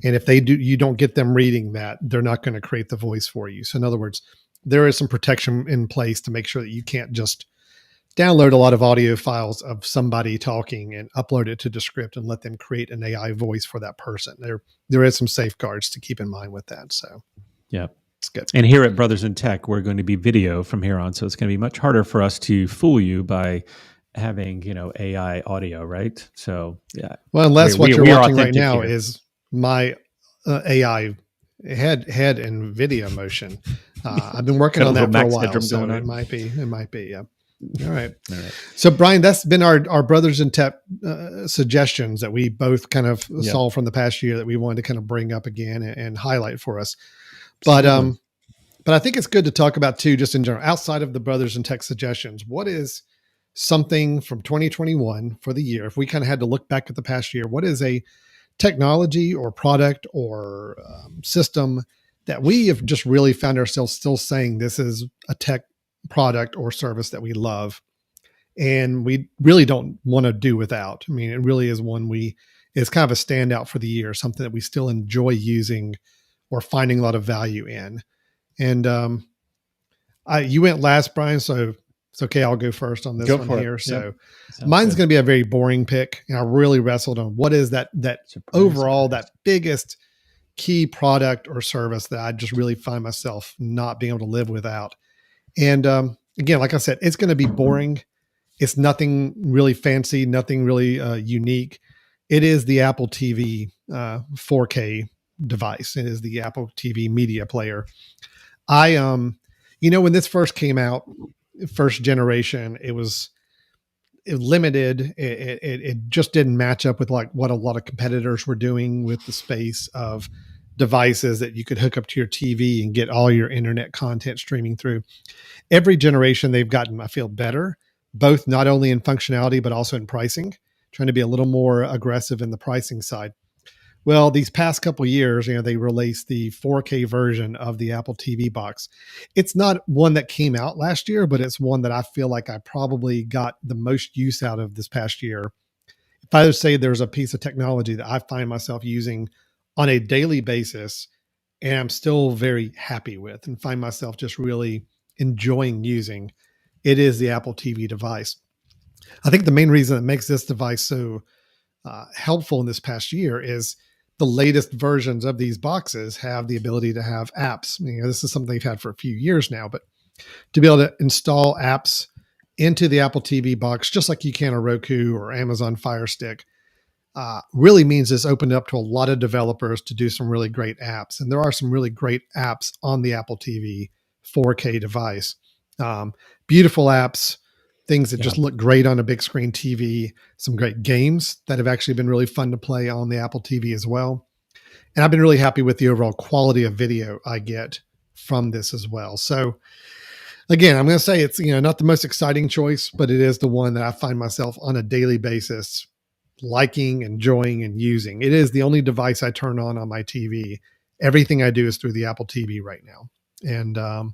And if you don't get them reading that, they're not going to create the voice for you. So in other words, there is some protection in place to make sure that you can't just download a lot of audio files of somebody talking and upload it to Descript and let them create an AI voice for that person. There is some safeguards to keep in mind with that. So, yeah. It's good. And here at Brothers in Tech, we're going to be video from here on. So it's going to be much harder for us to fool you by having, AI audio, right? So, yeah. Well, unless what you're watching right now is my AI head and video motion. I've been working on that for a while. So it might be. Yeah. All right. So Brian, that's been our Brothers in Tech suggestions that we both kind of saw from the past year that we wanted to kind of bring up again and highlight for us. But I think it's good to talk about too, just in general, outside of the Brothers in Tech suggestions, what is something from 2021 for the year? If we kind of had to look back at the past year, what is a technology or product or system that we have just really found ourselves still saying this is a tech product or service that we love and we really don't want to do without? I mean, it really is one it's kind of a standout for the year, something that we still enjoy using or finding a lot of value in. And you went last, Brian, so it's okay. I'll go first on this one here. So mine's going to be a very boring pick. And I really wrestled on what is that overall, that biggest key product or service that I just really find myself not being able to live without. And again, like I said, it's going to be boring. It's nothing really fancy, nothing really unique. it is the Apple TV 4K device. It is the Apple TV media player. I when this first came out, first generation, it was limited. It just didn't match up with like what a lot of competitors were doing with the space of devices that you could hook up to your TV and get all your internet content streaming through. Every generation they've gotten, I feel, better, both not only in functionality but also in pricing, trying to be a little more aggressive in the pricing side. Well, these past couple of years, they released the 4K version of the Apple TV box. It's not one that came out last year, but it's one that I feel like I probably got the most use out of this past year. If I would say there's a piece of technology that I find myself using on a daily basis and I'm still very happy with and find myself just really enjoying using, it is the Apple TV device. I think the main reason that makes this device so helpful in this past year is the latest versions of these boxes have the ability to have apps. This is something they've had for a few years now, but to be able to install apps into the Apple TV box, just like you can a Roku or Amazon Fire Stick, really means it's opened up to a lot of developers to do some really great apps. And there are some really great apps on the Apple TV 4K device. Beautiful apps, things that just look great on a big screen TV, some great games that have actually been really fun to play on the Apple TV as well. And I've been really happy with the overall quality of video I get from this as well. So again, I'm going to say it's, not the most exciting choice, but it is the one that I find myself on a daily basis liking, enjoying, and using. It is the only device I turn on my TV. Everything I do is through the Apple TV right now. And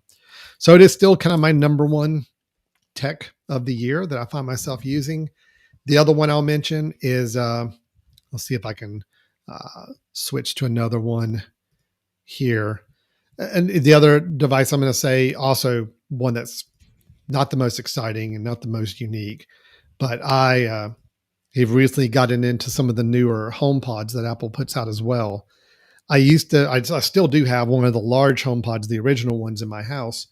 so it is still kind of my number one tech of the year that I find myself using. The other one I'll mention is, let's see if I can switch to another one here. And the other device I'm going to say, also one that's not the most exciting and not the most unique, but I have recently gotten into some of the newer HomePods that Apple puts out as well. I still do have one of the large HomePods, the original ones in my house.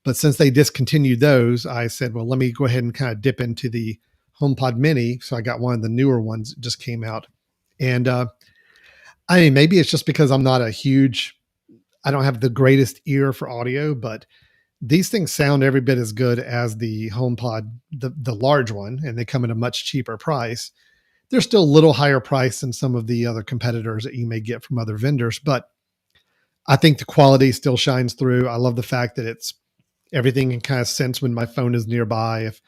But since they discontinued those, I said, well, let me go ahead and kind of dip into the HomePod Mini. So I got one of the newer ones that just came out. And maybe it's just because I don't have the greatest ear for audio, but these things sound every bit as good as the HomePod, the large one, and they come at a much cheaper price. They're still a little higher price than some of the other competitors that you may get from other vendors, but I think the quality still shines through. I love the fact that everything can kind of sense when my phone is nearby. If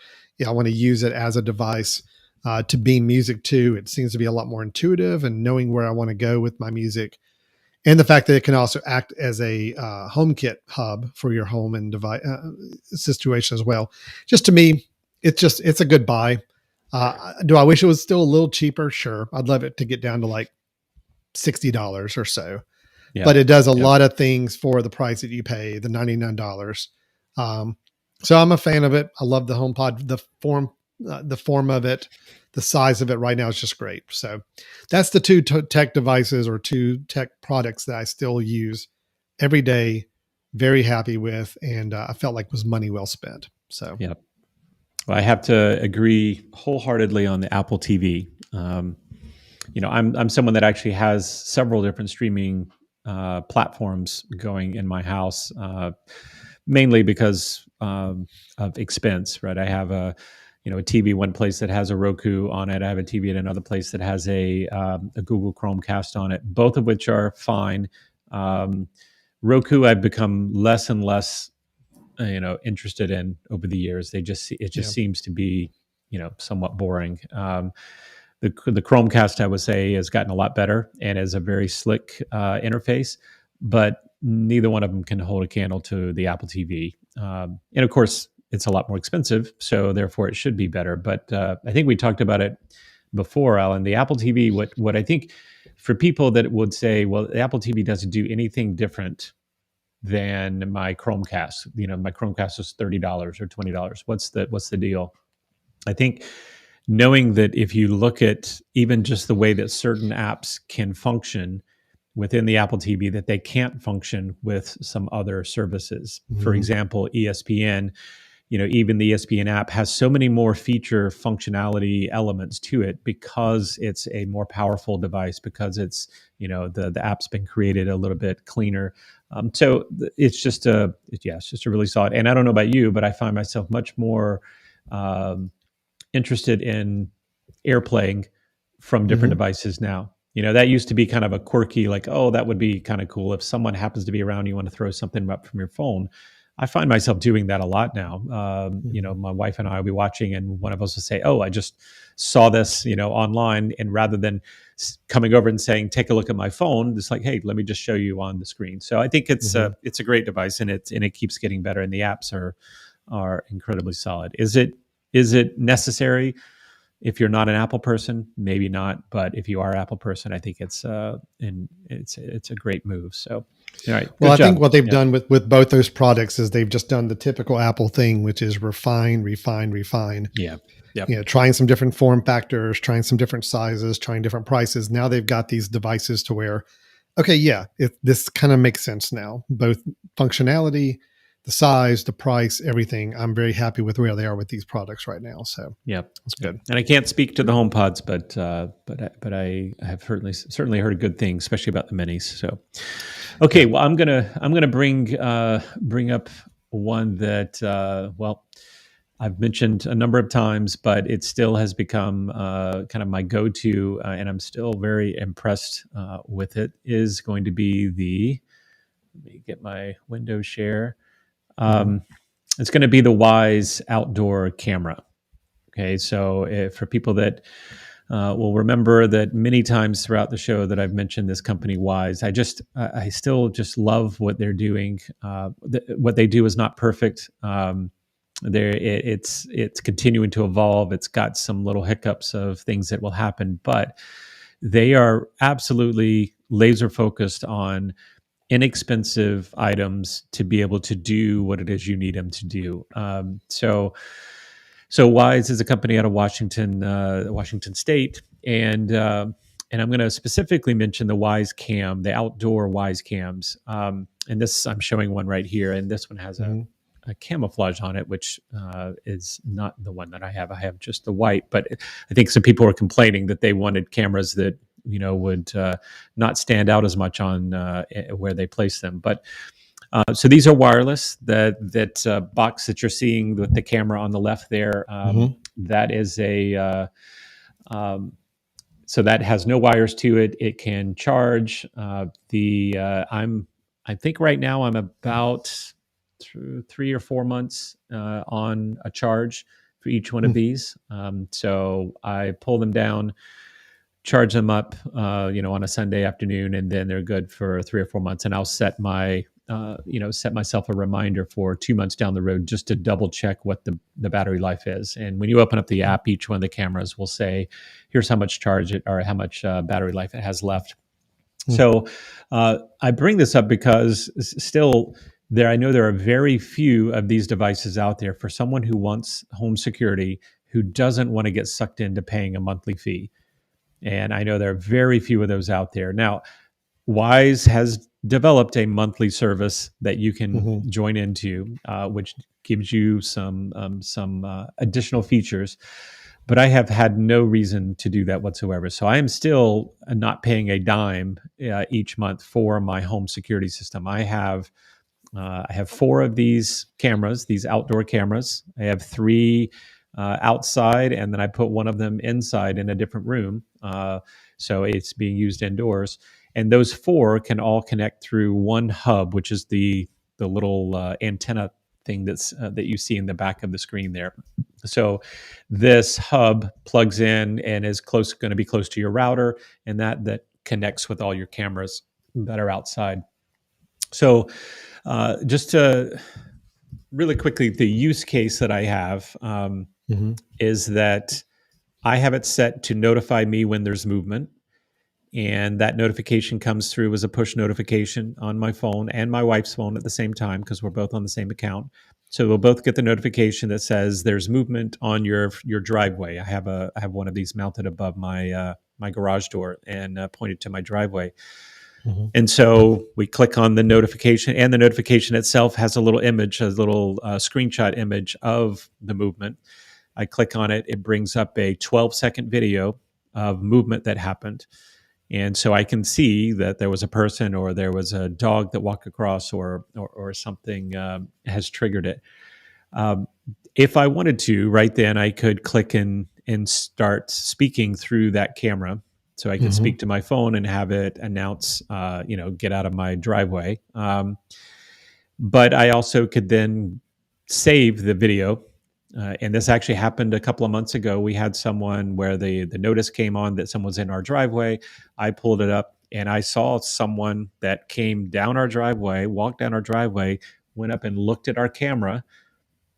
I want to use it as a device to beam music to, it seems to be a lot more intuitive and knowing where I want to go with my music. And the fact that it can also act as a HomeKit hub for your home and device situation as well. Just to me, it's a good buy. Do I wish it was still a little cheaper? Sure. I'd love it to get down to like $60 or so. Yeah. But it does a lot of things for the price that you pay, the $99. So I'm a fan of it. I love the HomePod, the form of it, the size of it right now is just great. So that's the two tech devices or two tech products that I still use every day. Very happy with, and I felt like was money well spent. So yeah, well, I have to agree wholeheartedly on the Apple TV. I'm someone that actually has several different streaming platforms going in my house. Mainly because of expense, right? I have a TV one place that has a Roku on it. I have a TV at another place that has a Google Chromecast on it. Both of which are fine. Roku, I've become less and less, interested in over the years. It just seems to be, somewhat boring. The Chromecast, I would say, has gotten a lot better and is a very slick interface, but neither one of them can hold a candle to the Apple TV. And of course, it's a lot more expensive, so therefore it should be better. But I think we talked about it before, Alan. The Apple TV, what I think for people that would say, well, the Apple TV doesn't do anything different than my Chromecast. My Chromecast is $30 or $20. What's the deal? I think knowing that if you look at even just the way that certain apps can function within the Apple TV, that they can't function with some other services. Mm-hmm. For example, ESPN, even the ESPN app has so many more feature functionality elements to it because it's a more powerful device, because it's, the app's been created a little bit cleaner. It's just it's just a really solid. And I don't know about you, but I find myself much more um, interested in airplaying from different Hmm. devices now. That used to be kind of a quirky, like, oh, that would be kind of cool if someone happens to be around, you want to throw something up from your phone. I find myself doing that a lot now. Hmm. My wife and I will be watching, and one of us will say, "Oh, I just saw this, online," and rather than coming over and saying, "Take a look at my phone," it's like, "Hey, let me just show you on the screen." So I think Hmm. it's a great device, and it keeps getting better, and the apps are incredibly solid. Is it necessary? If you're not an Apple person, maybe not, but if you are an Apple person, I think it's a great move. So, all right, Well, good I think job. what they've Yeah, done with both those products is they've just done the typical Apple thing, which is refine, refine, refine. yeah, yep, Trying some different form factors, trying some different sizes, trying different prices. Now they've got these devices to where, okay, yeah, this kind of makes sense now. Both functionality, the size, the price, everything. I'm very happy with where they are with these products right now. So yep, that's yep. good. And I can't speak to the HomePods, but I have certainly heard good things, especially about the minis. So, okay, Yeah. well, I'm gonna bring up one that I've mentioned a number of times, but it still has become kind of my go-to, and I'm still very impressed with it. Is going to be let me get my window share. Hmm. Um, it's going to be the Wise outdoor camera. Okay, so for people that will remember that many times throughout the show that I've mentioned this company Wise, I still just love what they're doing. What they do is not perfect. It's continuing to evolve. It's got some little hiccups of things that will happen, but they are absolutely laser focused on inexpensive items to be able to do what it is you need them to do. So Wise is a company out of Washington State, and I'm going to specifically mention the Wise Cam, the outdoor Wise Cams. And this I'm showing one right here, and this one has a Hmm. camouflage on it, which is not the one that I have. I have just the white, but I think some people were complaining that they wanted cameras that would not stand out as much on where they place them. But so these are wireless. That box that you're seeing with the camera on the left there, Hmm. that is um, so that has no wires to it. It can charge. I think right now I'm about 3 or 4 months on a charge for each one of these. So I pull them down, charge them up, on a Sunday afternoon, and then they're good for 3 or 4 months. And I'll set myself a reminder for 2 months down the road just to double check what the battery life is. And when you open up the app, each one of the cameras will say, "Here's how much charge it or how much battery life it has left." So I bring this up because still there, I know there are very few of these devices out there for someone who wants home security, who doesn't want to get sucked into paying a monthly fee. And I know there are very few of those out there. Now, Wise has developed a monthly service that you can Hmm. join into, which gives you some additional features. But I have had no reason to do that whatsoever. So I am still not paying a dime each month for my home security system. I have four of these cameras, these outdoor cameras. I have three outside, and then I put one of them inside in a different room. So it's being used indoors. And those four can all connect through one hub, which is the little antenna thing that you see in the back of the screen there. So this hub plugs in and is going to be close to your router, and that connects with all your cameras that are outside. So just to really quickly, the use case that I have Hmm. is that I have it set to notify me when there's movement. And that notification comes through as a push notification on my phone and my wife's phone at the same time because we're both on the same account. So we'll both get the notification that says there's movement on your driveway. I have one of these mounted above my garage door and pointed to my driveway. Mhm. And so we click on the notification, and the notification itself has a little image, a little screenshot image of the movement. I click on it, it brings up a 12-second video of movement that happened. And so I can see that there was a person or there was a dog that walked across or something has triggered it. Um, if I wanted to, right then, I could click and start speaking through that camera. So I could Mhm. speak to my phone and have it announce, get out of my driveway. But I also could then save the video. And this actually happened a couple of months ago. We had someone where the notice came on that someone's in our driveway. I pulled it up and I saw someone that came down our driveway, walked down our driveway, went up and looked at our camera,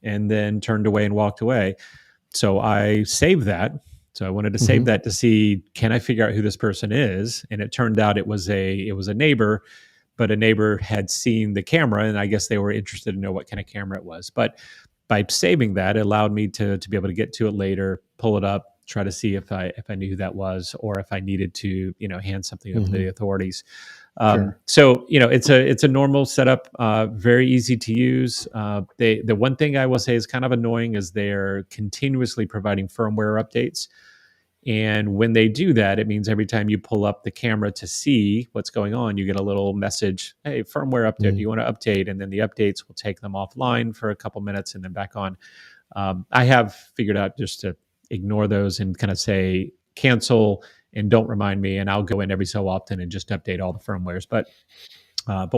and then turned away and walked away. So I saved that. So I wanted to save Mhm. that to see, can I figure out who this person is? And it turned out it was a neighbor, but a neighbor had seen the camera, and I guess they were interested to know what kind of camera it was. But by saving that, it allowed me to be able to get to it later, pull it up, try to see if I knew who that was, or if I needed to hand something over to the Mhm. authorities. Sure. So it's a normal setup, very easy to use. The one thing I will say is kind of annoying is they're continuously providing firmware updates. And when they do that, it means every time you pull up the camera to see what's going on, you get a little message, hey, firmware update, do Mhm. you want to update? And then the updates will take them offline for a couple minutes and then back on. I have figured out just to ignore those and kind of say cancel and don't remind me, and I'll go in every so often and just update all the firmwares. But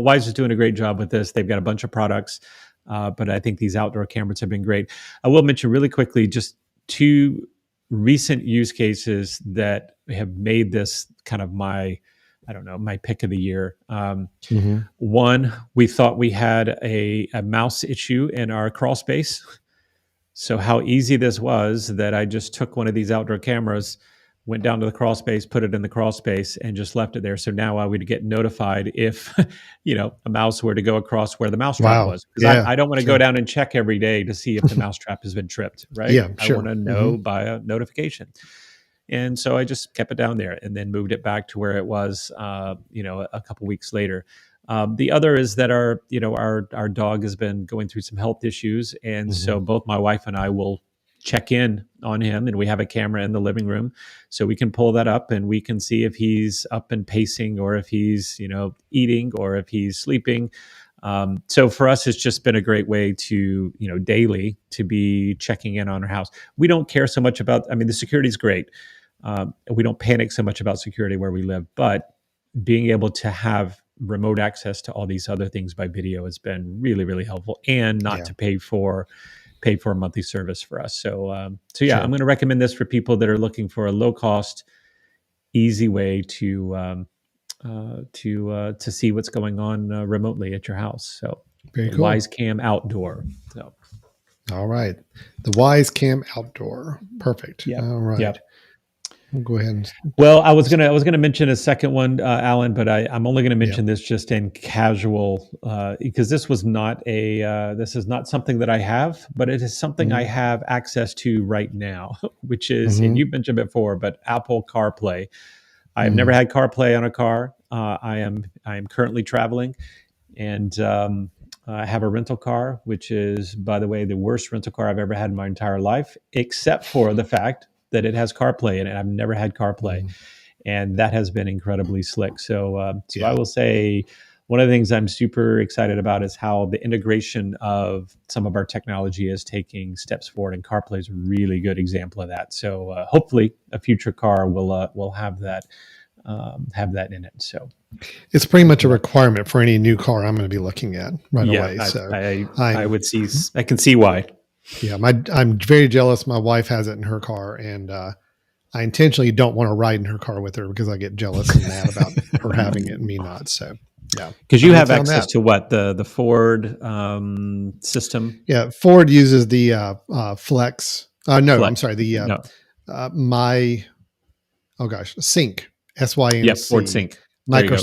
Wise is doing a great job with this. They've got a bunch of products, but I think these outdoor cameras have been great. I will mention really quickly just two recent use cases that have made this kind of I don't know, my pick of the year. Mhm. One, we thought we had a mouse issue in our crawl space. So how easy this was that I just took one of these outdoor cameras, went down to the crawl space, put it in the crawl space, and just left it there. So now I would get notified if, a mouse were to go across where the mousetrap Wow. was. Because Yeah. I don't want to go Sure. down and check every day to see if the mousetrap has been tripped, right? Yeah. I want Sure. to know Mhm. by a notification. And so I just kept it down there and then moved it back to where it was, a couple weeks later. The other is that our dog has been going through some health issues, and so Mhm. both my wife and I will check in on him, and we have a camera in the living room, so we can pull that up and we can see if he's up and pacing, or if he's eating, or if he's sleeping. So for us, it's just been a great way to daily to be checking in on our house. We don't care so much about. I mean, the security is great. We don't panic so much about security where we live, but being able to have remote access to all these other things by video has been really, really helpful, and not Yeah. to pay for a monthly service for us. So yeah, I'm Sure. going to recommend this for people that are looking for a low cost, easy way to see what's going on remotely at your house. So Very the cool. Wise Cam Outdoor. So All right. The Wise Cam Outdoor. Perfect. yep, All right. yep. We'll go ahead and Well, I was gonna mention a second one, Alan, but I'm only gonna yeah. mention this just in casual, because this is not something that I have, but it is something I Mhm. have access to right now, which is, and Mhm. you've mentioned before, but Apple CarPlay. I have never Mhm. had CarPlay on a car. I am currently traveling, and I have a rental car, which is, by the way, the worst rental car I've ever had in my entire life, except for the fact that it has CarPlay in it. I've never had CarPlay, Mhm. and that has been incredibly slick. So I Yeah. will say one of the things I'm super excited about is how the integration of some of our technology is taking steps forward, and CarPlay is a really good example of that. So hopefully, a future car will have that in it. So It's pretty much a yeah, requirement for any new car I'm going to be looking at right yeah, away. I So I, I I'm would see. I can see why. yeah, I'm very jealous. My wife has it in her car, and I intentionally don't want to ride in her car with her because I get jealous and mad about her having it and me not. So yeah, Because you I'm have with you on access that. to what, the Ford system. Yeah, Ford uses the Flex. No, I'm Flex. sorry. The No. my oh gosh, Sync, Yep. Ford SYNC, Sync. There you go. Yep.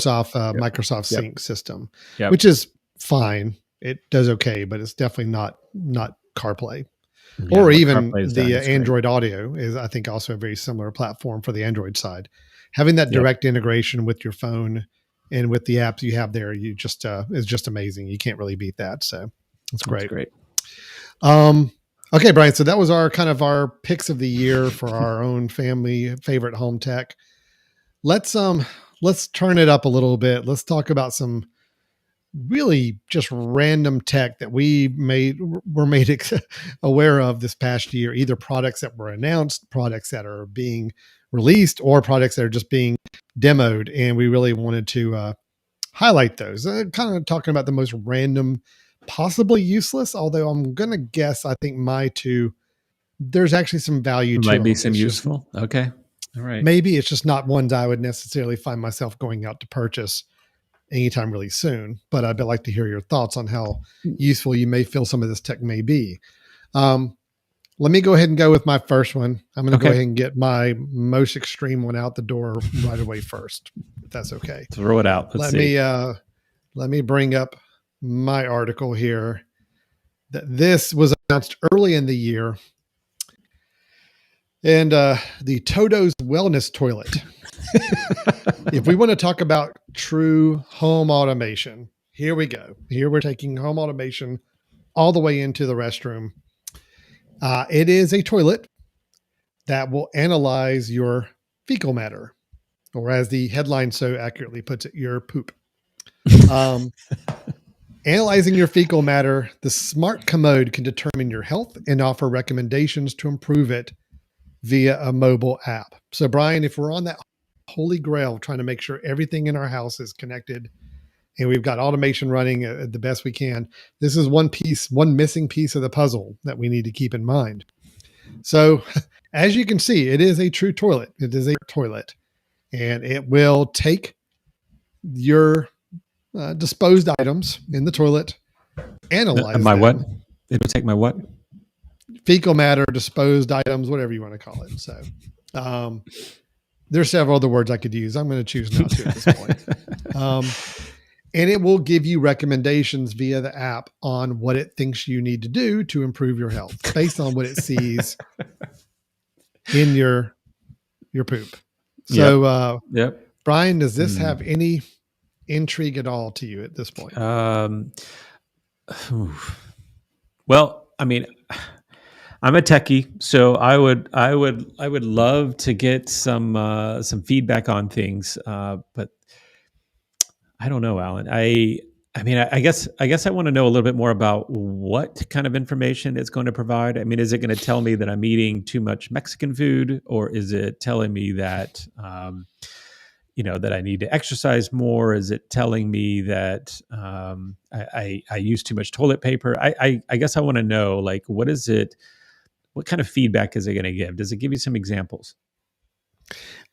Microsoft Yep. Sync system, Yep. which is fine. It does okay, but it's definitely not CarPlay. Yeah. Or What even CarPlay has done the is great. Android Auto is, I think, also a very similar platform for the Android side. Having that Yep. direct integration with your phone and with the apps you have there, you just it's just amazing. You can't really beat that. So it's great. That's great. Okay, Brian. So that was our kind of our picks of the year for our own family favorite home tech. Let's turn it up a little bit. Let's talk about some really just random tech that were made aware of this past year, either products that were announced, products that are being released, or products that are just being demoed. And we really wanted to highlight those, kind of talking about the most random, possibly useless, although I'm going to guess, I think my two, there's actually some value to Might be them. some It's useful. Okay. All right. maybe it's just not ones I would necessarily find myself going out to purchase anytime really soon, but I'd like to hear your thoughts on how useful you may feel some of this tech may be. Let me go ahead and go with my first one. I'm going to go ahead and get my most extreme one out the door right away first, if that's okay. Throw it out. Let's see. Let me bring up my article here. That this was announced early in the year, and the Toto's Wellness Toilet. If we want to talk about true home automation, here we go. Here we're taking home automation all the way into the restroom. It is a toilet that will analyze your fecal matter, or as the headline so accurately puts it, your poop. Analyzing your fecal matter, the smart commode can determine your health and offer recommendations to improve it via a mobile app. So, Brian, if we're on that holy grail trying to make sure everything in our house is connected and we've got automation running the best we can, this is one missing piece of the puzzle that we need to keep in mind. So, as you can see, it is a true toilet. It is a toilet, and it will take your disposed items in the toilet, analyze my them. what? It would take my what? Fecal matter, disposed items, whatever you want to call it. So there's several other words I could use. I'm going to choose not to at this point. And it will give you recommendations via the app on what it thinks you need to do to improve your health based on what it sees in your poop. So, yep. Brian, does this have any intrigue at all to you at this point? Well, I mean, I'm a techie, so I would love to get some feedback on things, but I don't know, Alan. I guess I want to know a little bit more about what kind of information it's going to provide. I mean, is it going to tell me that I'm eating too much Mexican food, or is it telling me that that I need to exercise more? Is it telling me that I use too much toilet paper? I guess I want to know, like, what is it? What kind of feedback is it going to give? Does it give you some examples?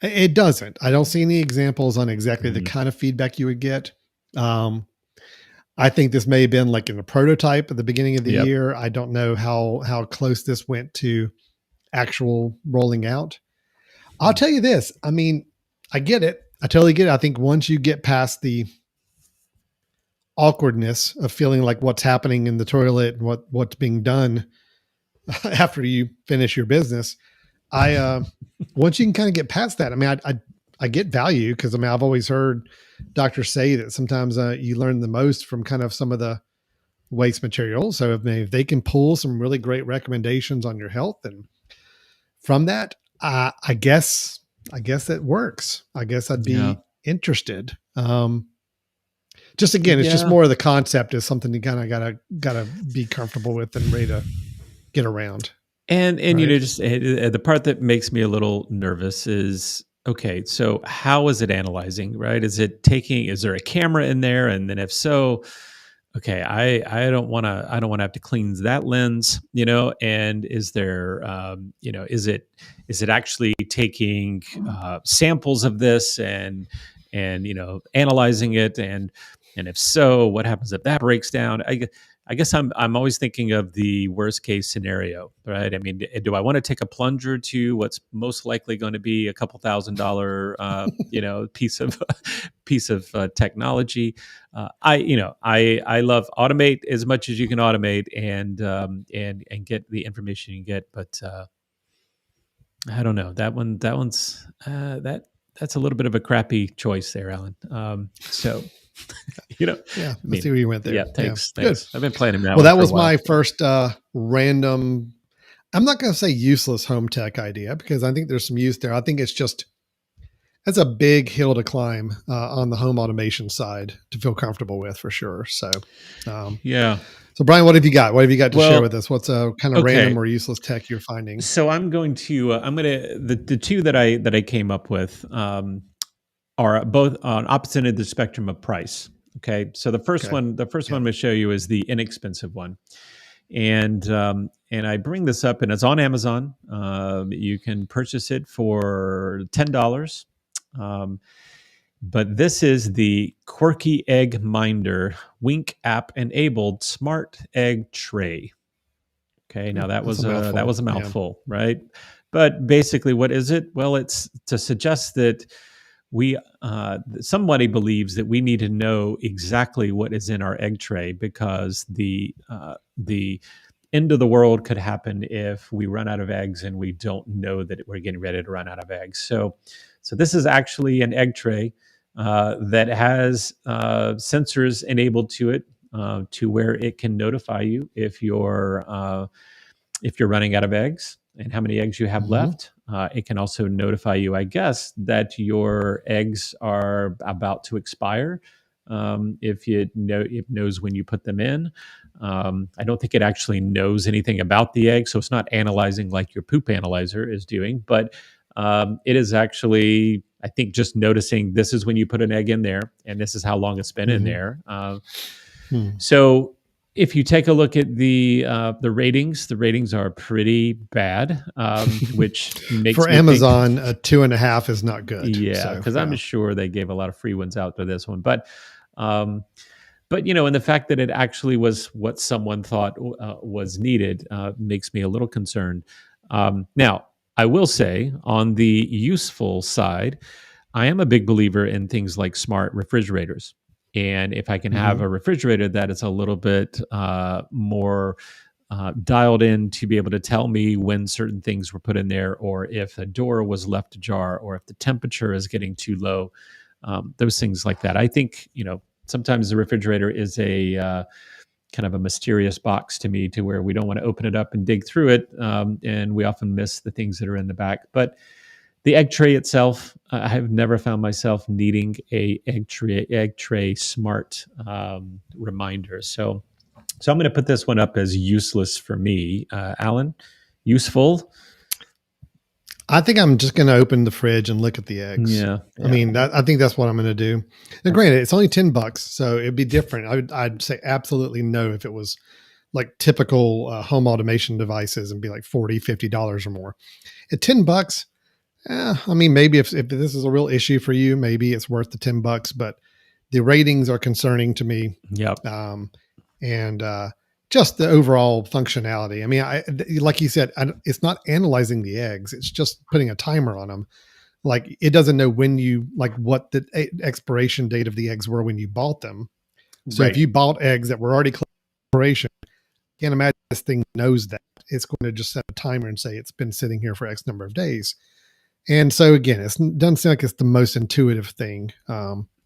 It doesn't. I don't see any examples on exactly the kind of feedback you would get. I think this may have been like in a prototype at the beginning of the year. I don't know how close this went to actual rolling out. I'll tell you this. I mean, I get it. I totally get it. I think once you get past the awkwardness of feeling like what's happening in the toilet and what's being done after you finish your business, once you can kind of get past that, I mean, I get value because, I mean, I've always heard doctors say that sometimes you learn the most from kind of some of the waste material. So if they can pull some really great recommendations on your health, and from that, I guess it works. I guess I'd be interested. Just again, it's just more of the concept is something you kind of gotta be comfortable with and ready to get around. And right? Just the part that makes me a little nervous is, okay, so how is it analyzing, right? Is there a camera in there? And then if so, okay, I don't want to have to clean that lens, and is there, is it actually taking samples of this and analyzing it? And if so, what happens if that breaks down? I guess I'm always thinking of the worst case scenario, right? I mean, do I want to take a plunger to what's most likely going to be a couple $1,000, piece of technology? I love automate as much as you can automate and get the information you get, but I don't know, that that's a little bit of a crappy choice there, Alan. So, Yeah, let's see where you went there. Yeah, thanks. Good. I've been planning that. Well, that for a was while. my first random. I'm not going to say useless home tech idea because I think there's some use there. I think that's a big hill to climb on the home automation side to feel comfortable with for sure. So, yeah. So Brian, what have you got? What have you got to share with us? What's a kind of random or useless tech you're finding? So I'm going to the two that I came up with are both on opposite end of the spectrum of price. Okay, so the first one I'm going to show you is the inexpensive one, and I bring this up, and it's on Amazon. You can purchase it for $10. But this is the Quirky Egg Minder Wink app enabled smart egg tray. Okay, now that was a mouthful, right? But basically, what is it? Well, it's to suggest that somebody believes that we need to know exactly what is in our egg tray because the end of the world could happen if we run out of eggs and we don't know that we're getting ready to run out of eggs. So this is actually an egg tray that has sensors enabled to it to where it can notify you if you're running out of eggs and how many eggs you have left. It can also notify you, I guess, that your eggs are about to expire. If it knows when you put them in. I don't think it actually knows anything about the egg, so it's not analyzing like your poop analyzer is doing, but it is actually, I think, just noticing this is when you put an egg in there, and this is how long it's been in there. So if you take a look at the ratings are pretty bad, which makes for Amazon a 2.5 is not good. Yeah, because I'm sure they gave a lot of free ones out to this one, but and the fact that it actually was what someone thought was needed makes me a little concerned. Now, I will say on the useful side, I am a big believer in things like smart refrigerators. And if I can have a refrigerator that is a little bit more dialed in to be able to tell me when certain things were put in there, or if a door was left ajar, or if the temperature is getting too low, those things like that. I think, sometimes the refrigerator is a kind of a mysterious box to me, to where we don't want to open it up and dig through it, and we often miss the things that are in the back. But the egg tray itself, I have never found myself needing a egg tray smart reminder. So I'm going to put this one up as useless for me. Alan, useful? I think I'm just going to open the fridge and look at the eggs. Yeah. I mean, I think that's what I'm going to do. And granted, it's only $10, so it'd be different. I'd say absolutely no if it was like typical home automation devices and be like $40, $50 or more. At $10, I mean, maybe if this is a real issue for you, maybe it's worth the $10, but the ratings are concerning to me. Yep. And just the overall functionality. I mean, like you said, it's not analyzing the eggs. It's just putting a timer on them. Like it doesn't know what the expiration date of the eggs were when you bought them. So if you bought eggs that were already close to expiration, I can't imagine this thing knows that. It's going to just set a timer and say it's been sitting here for X number of days. And so again, it doesn't seem like it's the most intuitive thing.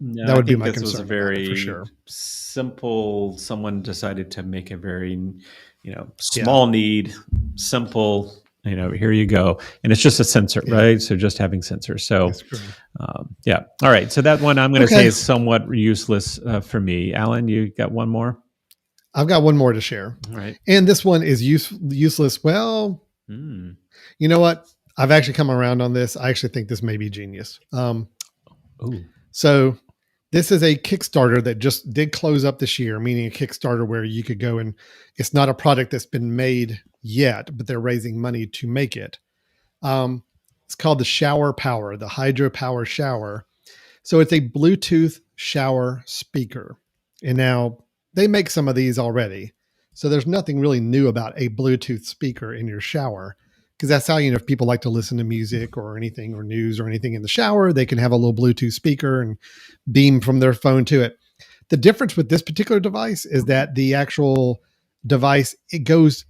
No, that would be my this concern. Was a very for sure. simple. Someone decided to make a very, small need, simple. Here you go, and it's just a sensor, right? So just having sensors. So, yeah. All right. So that one I'm going to say is somewhat useless for me. Alan, you got one more? I've got one more to share. All right. And this one is useless. Well, you know what? I've actually come around on this. I actually think this may be genius. So this is a Kickstarter that just did close up this year, meaning a Kickstarter where you could go and it's not a product that's been made yet, but they're raising money to make it. It's called the Shower Power, the Hydro Power Shower. So it's a Bluetooth shower speaker. And now they make some of these already. So there's nothing really new about a Bluetooth speaker in your shower. Because that's how, if people like to listen to music or anything or news or anything in the shower, they can have a little Bluetooth speaker and beam from their phone to it. The difference with this particular device is that the actual device, it goes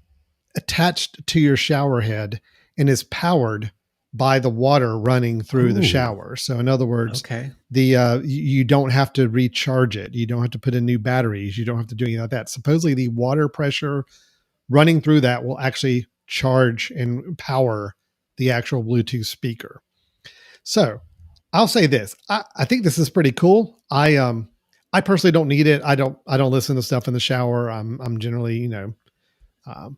attached to your shower head and is powered by the water running through the Ooh. shower. So in other words, Okay. you don't have to recharge it. You don't have to put in new batteries. You don't have to do anything like that. Supposedly the water pressure running through that will actually charge and power the actual Bluetooth speaker. So I'll say this. I think this is pretty cool. I personally don't need it. I don't listen to stuff in the shower. I'm generally, um,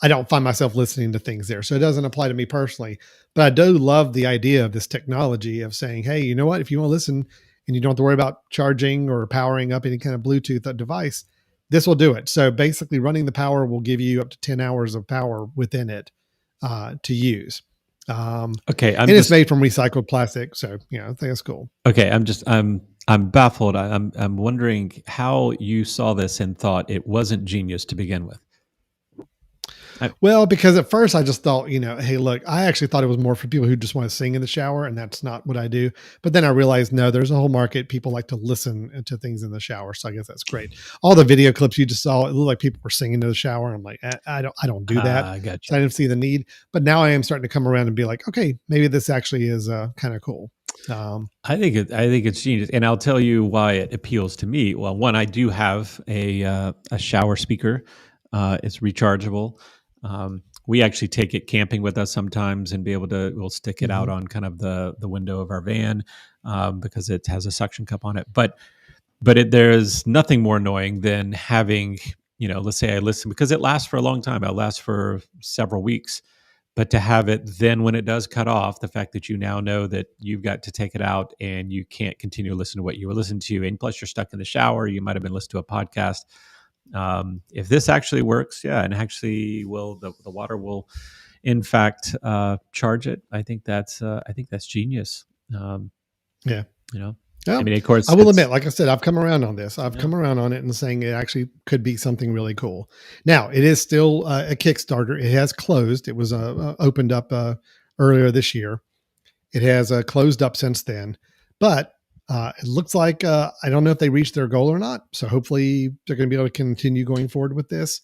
I don't find myself listening to things there. So it doesn't apply to me personally, but I do love the idea of this technology of saying, hey, you know what? If you want to listen and you don't have to worry about charging or powering up any kind of Bluetooth device, this will do it. So basically running the power will give you up to 10 hours of power within it to use. Okay. And it's made from recycled plastic. So, I think that's cool. Okay. I'm baffled. I'm wondering how you saw this and thought it wasn't genius to begin with. Well, because at first I just thought, hey, look, I actually thought it was more for people who just want to sing in the shower, and that's not what I do. But then I realized, no, there's a whole market. People like to listen to things in the shower, so I guess that's great. All the video clips you just saw, it looked like people were singing to the shower. I'm like, I don't do that. I got you. So I didn't see the need. But now I am starting to come around and be like, okay, maybe this actually is kind of cool. I think it's genius, and I'll tell you why it appeals to me. Well, one, I do have a shower speaker. It's rechargeable. We actually take it camping with us sometimes and we'll stick it out on kind of the window of our van because it has a suction cup on it. But there's nothing more annoying than having, let's say I listen, because it lasts for a long time. It'll last for several weeks. But to have it then when it does cut off, the fact that you now know that you've got to take it out and you can't continue to listen to what you were listening to. And plus you're stuck in the shower. You might have been listening to a podcast. If this actually works, and actually the water will in fact charge it, I think that's genius. Yeah. I mean, of course, I will admit, like I said, I've come around on this. I've come around on it and saying it actually could be something really cool. Now, it is still a Kickstarter. It has closed. It was opened up earlier this year. It has closed up since then, but it looks like I don't know if they reached their goal or not. So hopefully they're going to be able to continue going forward with this.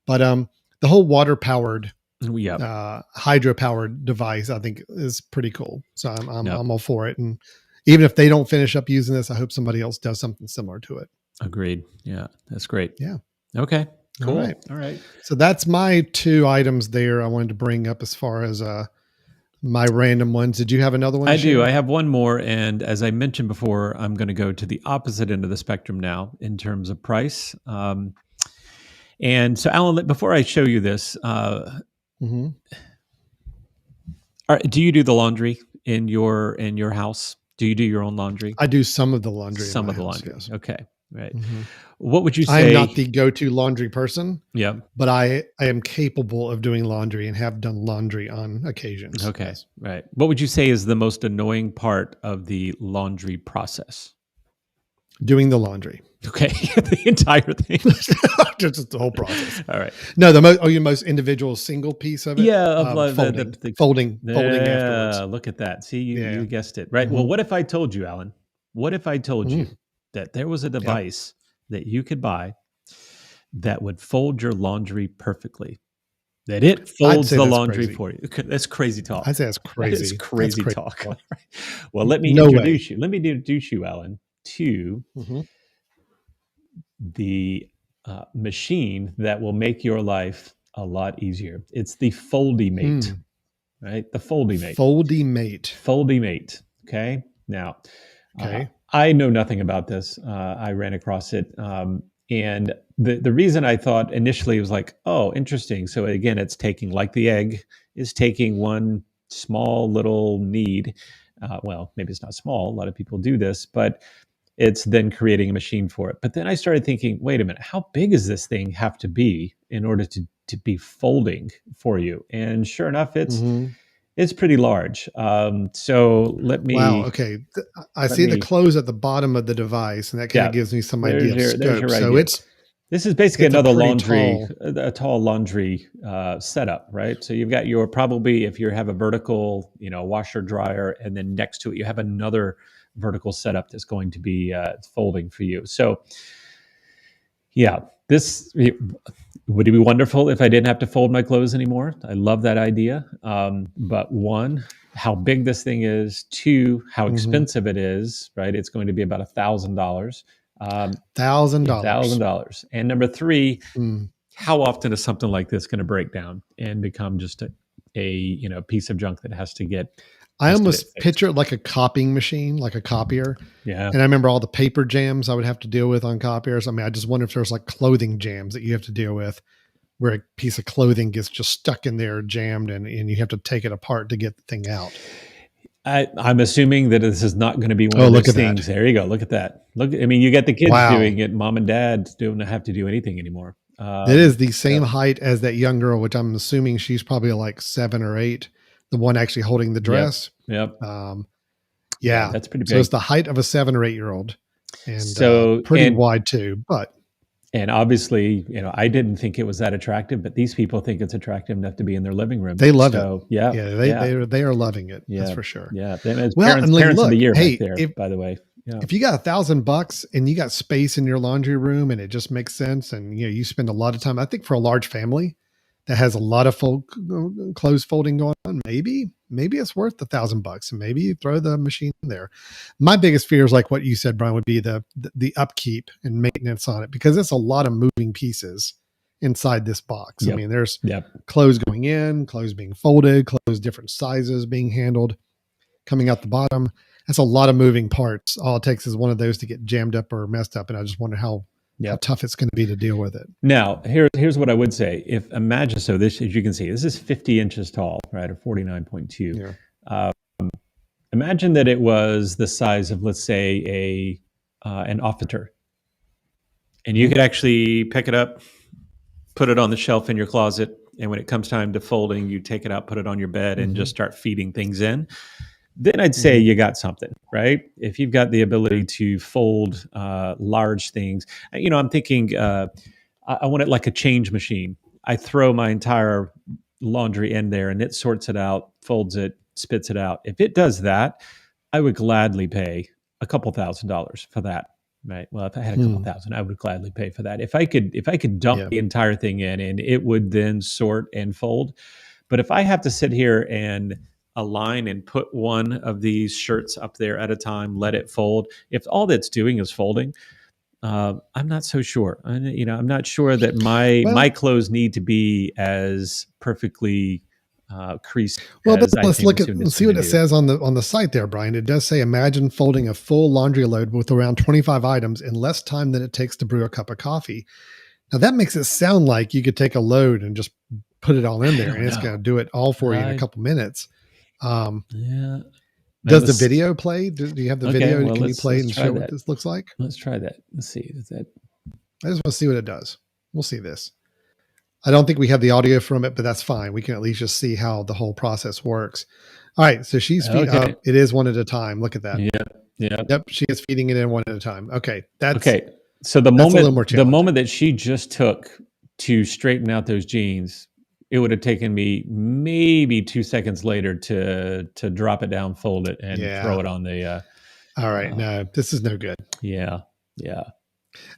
But the whole water powered, hydro powered device, I think is pretty cool. So I'm all for it. And even if they don't finish up using this, I hope somebody else does something similar to it. Agreed. Yeah, that's great. Yeah. Okay. Cool. All right. So that's my two items there I wanted to bring up as far as my random ones. Did you have another one? I do. I have one more. And as I mentioned before, I'm going to go to the opposite end of the spectrum now in terms of price. And so, Alan, before I show you this, do you do the laundry in your house? Do you do your own laundry? I do some of the laundry. Some of the house, laundry. Yes. Okay. Right. Mm-hmm. What would you say? I am not the go-to laundry person. Yeah. But I am capable of doing laundry and have done laundry on occasions. Okay. Yes. Right. What would you say is the most annoying part of the laundry process? Doing the laundry. Okay. The entire thing. Just the whole process. All right. No, your most individual single piece of it. Yeah. Folding afterwards. Look at that. See, you guessed it. Right. Mm-hmm. Well, what if I told you, Alan? What if I told you that there was a device that you could buy that would fold your laundry perfectly? That it folds the laundry for you. That's crazy talk. I'd say that's crazy. That is crazy talk. Well, let me introduce you. Let me introduce you, Alan, to the machine that will make your life a lot easier. It's the Foldymate, right? The Foldymate. Foldymate. Okay. Now, I know nothing about this. I ran across it. And the reason I thought initially was like, oh, interesting. So again, it's taking, like the egg is taking one small little need. Well, maybe it's not small. A lot of people do this, but it's then creating a machine for it. But then I started thinking, wait a minute, how big does this thing have to be in order to be folding for you? And sure enough, it's pretty large. So let me. Wow. Okay. I see the close at the bottom of the device, and that kind of gives me some idea of scope. So this is basically another a tall laundry setup, right? So you've got if you have a vertical, washer dryer, and then next to it you have another vertical setup that's going to be folding for you. So yeah, This would it be wonderful if I didn't have to fold my clothes anymore? I love that idea. But one, how big this thing is. Two, how Mhm. expensive it is. Right, it's going to be about $1,000. $1,000. $1,000. And number three, Mm. how often is something like this going to break down and become just a piece of junk that has to get I almost fixed? picture it like a copying machine, like a copier. Yeah. And I remember all the paper jams I would have to deal with on copiers. I mean, I just wonder if there's like clothing jams that you have to deal with where a piece of clothing gets just stuck in there, jammed, and you have to take it apart to get the thing out. I'm assuming that this is not going to be one Oh, of look those at that. things. There you go. Look at that. Look, I mean, you got the kids Wow. doing it. Mom and dad don't have to do anything anymore. It is the same Yep. height as that young girl, which I'm assuming she's probably like 7 or 8, the one actually holding the Yep. dress. Yep. Yeah. That's pretty So big. it's the height of a 7 or 8-year-old, and So pretty wide too. But and obviously, I didn't think it was that attractive, but these people think it's attractive enough to be in their living room. they love So it. yeah, Yeah, they are loving it. That's Yeah. for sure. yeah. Them as Well, parents, and like, parents of the look, year hey, right there. By the way, yeah. if you got $1,000 and you got space in your laundry room and it just makes sense, and you spend a lot of time, I think for a large family that has a lot of clothes folding going on, maybe it's worth $1,000, and maybe you throw the machine in there. My biggest fear is like what you said, Brian, would be the upkeep and maintenance on it, because it's a lot of moving pieces inside this box. Yep. I mean, there's Yep. clothes going in, clothes being folded, clothes different sizes being handled, coming out the bottom. That's a lot of moving parts. All it takes is one of those to get jammed up or messed up, and I just wonder how tough it's going to be to deal with it. Now, here's what I would say. If imagine, so this, as you can see, this is 50 inches tall, right, or 49.2. Yeah. Imagine that it was the size of, let's say, an officer, and you could actually pick it up, put it on the shelf in your closet, and when it comes time to folding, you take it out, put it on your bed, and just start feeding things in. Then I'd say you got something, right? If you've got the ability to fold large things, I'm thinking I want it like a change machine. I throw my entire laundry in there and it sorts it out, folds it, spits it out. If it does that, I would gladly pay a couple $1,000s for that. Right. Well, if I had a couple thousand, I would gladly pay for that. If I could dump the entire thing in and it would then sort and fold. But if I have to sit here and align and put one of these shirts up there at a time, let it fold, if all that's doing is folding, I'm not so sure. I'm not sure that my clothes need to be as perfectly creased. Well, but as I let's think look it's at gonna let's see what it do. says on the site there, Brian. It does say, imagine folding a full laundry load with around 25 items in less time than it takes to brew a cup of coffee. Now that makes it sound like you could take a load and just put it all in there, and it's going to do it all for you in a couple minutes. Yeah. Does the video play? Do you have the video? Well, Can you play and show that. what this looks like? Let's try that. Let's see. Is that? I just want to see what it does. We'll see this. I don't think we have the audio from it, but that's fine. We can at least just see how the whole process works. All right. So she's feeding up. It is one at a time. Look at that. Yep. She is feeding it in one at a time. Okay. Okay. So the moment that she just took to straighten out those jeans, it would have taken me maybe 2 seconds later to drop it down, fold it, and throw it on the. All right. No, this is no good. Yeah.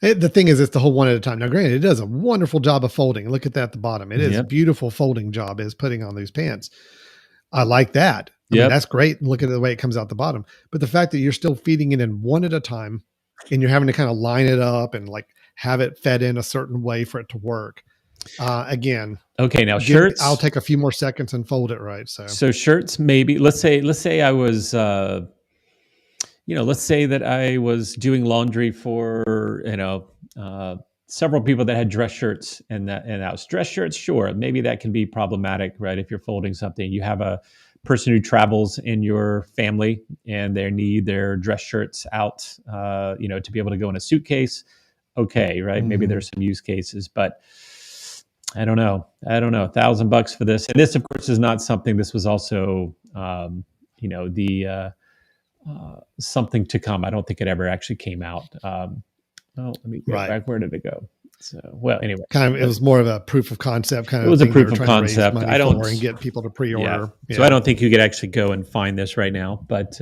The thing is, it's the whole one at a time. Now, granted, it does a wonderful job of folding. Look at that at the bottom. It is a beautiful folding job is putting on those pants. I like that. I mean, that's great. Look at the way it comes out the bottom. But the fact that you're still feeding it in one at a time and you're having to kind of line it up and like have it fed in a certain way for it to work. Again. Okay. Now shirts. I'll take a few more seconds and fold it right. So shirts, maybe let's say I was, let's say that I was doing laundry for, several people that had dress shirts and that was dress shirts. Sure. Maybe that can be problematic, right? If you're folding something, you have a person who travels in your family and they need their dress shirts out, to be able to go in a suitcase. Okay. Right. Maybe there's some use cases, but I don't know. $1,000 for this. And this, of course, is not something. This was also, something to come. I don't think it ever actually came out. Let me get back. Where did it go? So, well, anyway, it was more of a proof of concept kind of. It was a proof of concept. I don't and get people to pre-order. Yeah. So I don't think you could actually go and find this right now. But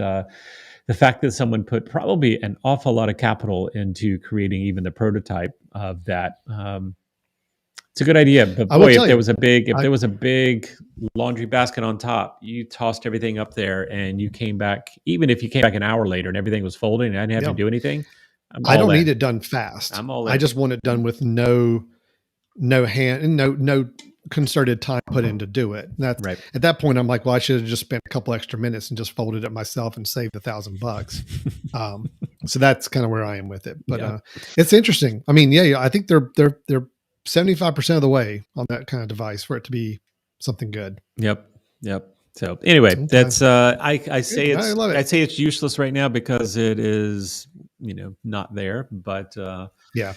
the fact that someone put probably an awful lot of capital into creating even the prototype of that, it's a good idea. But I will boy, tell you, if I there was a big laundry basket on top, you tossed everything up there and you came back, even if you came back an hour later and everything was folding and I didn't have to yeah, do anything, I'm I all don't need in. it done fast. I'm all I in. just want it done with no concerted time put in to do it. And that's Right. at that point, I'm like, well, I should have just spent a couple extra minutes and just folded it myself and saved $1,000. Um, so that's kind of where I am with it. But Yeah. it's interesting. I mean, yeah, I think they're 75% of the way on that kind of device for it to be something good. Yep. Yep. So anyway, Okay, that's I say good. I love it. it's useless right now because it is, not there. But Yeah.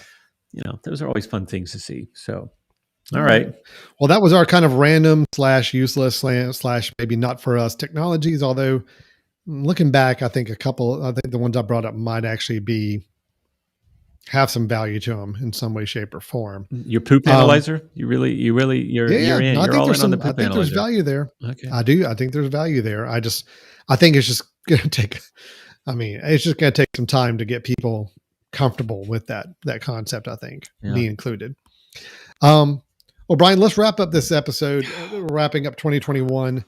those are always fun things to see. So All all right. right. Well, that was our kind of random / useless / maybe not for us technologies. Although looking back, I think the ones I brought up might actually have some value to them in some way, shape, or form. Your poop Um, analyzer? yeah. No, I You're think all there's in on the I poop think there's analyzer. value there. Okay. I do. I think there's value there. I think it's just going to take. I mean, it's just going to take some time to get people comfortable with that concept. I think Yeah. me included. Well, Brian, let's wrap up this episode. We're wrapping up 2021.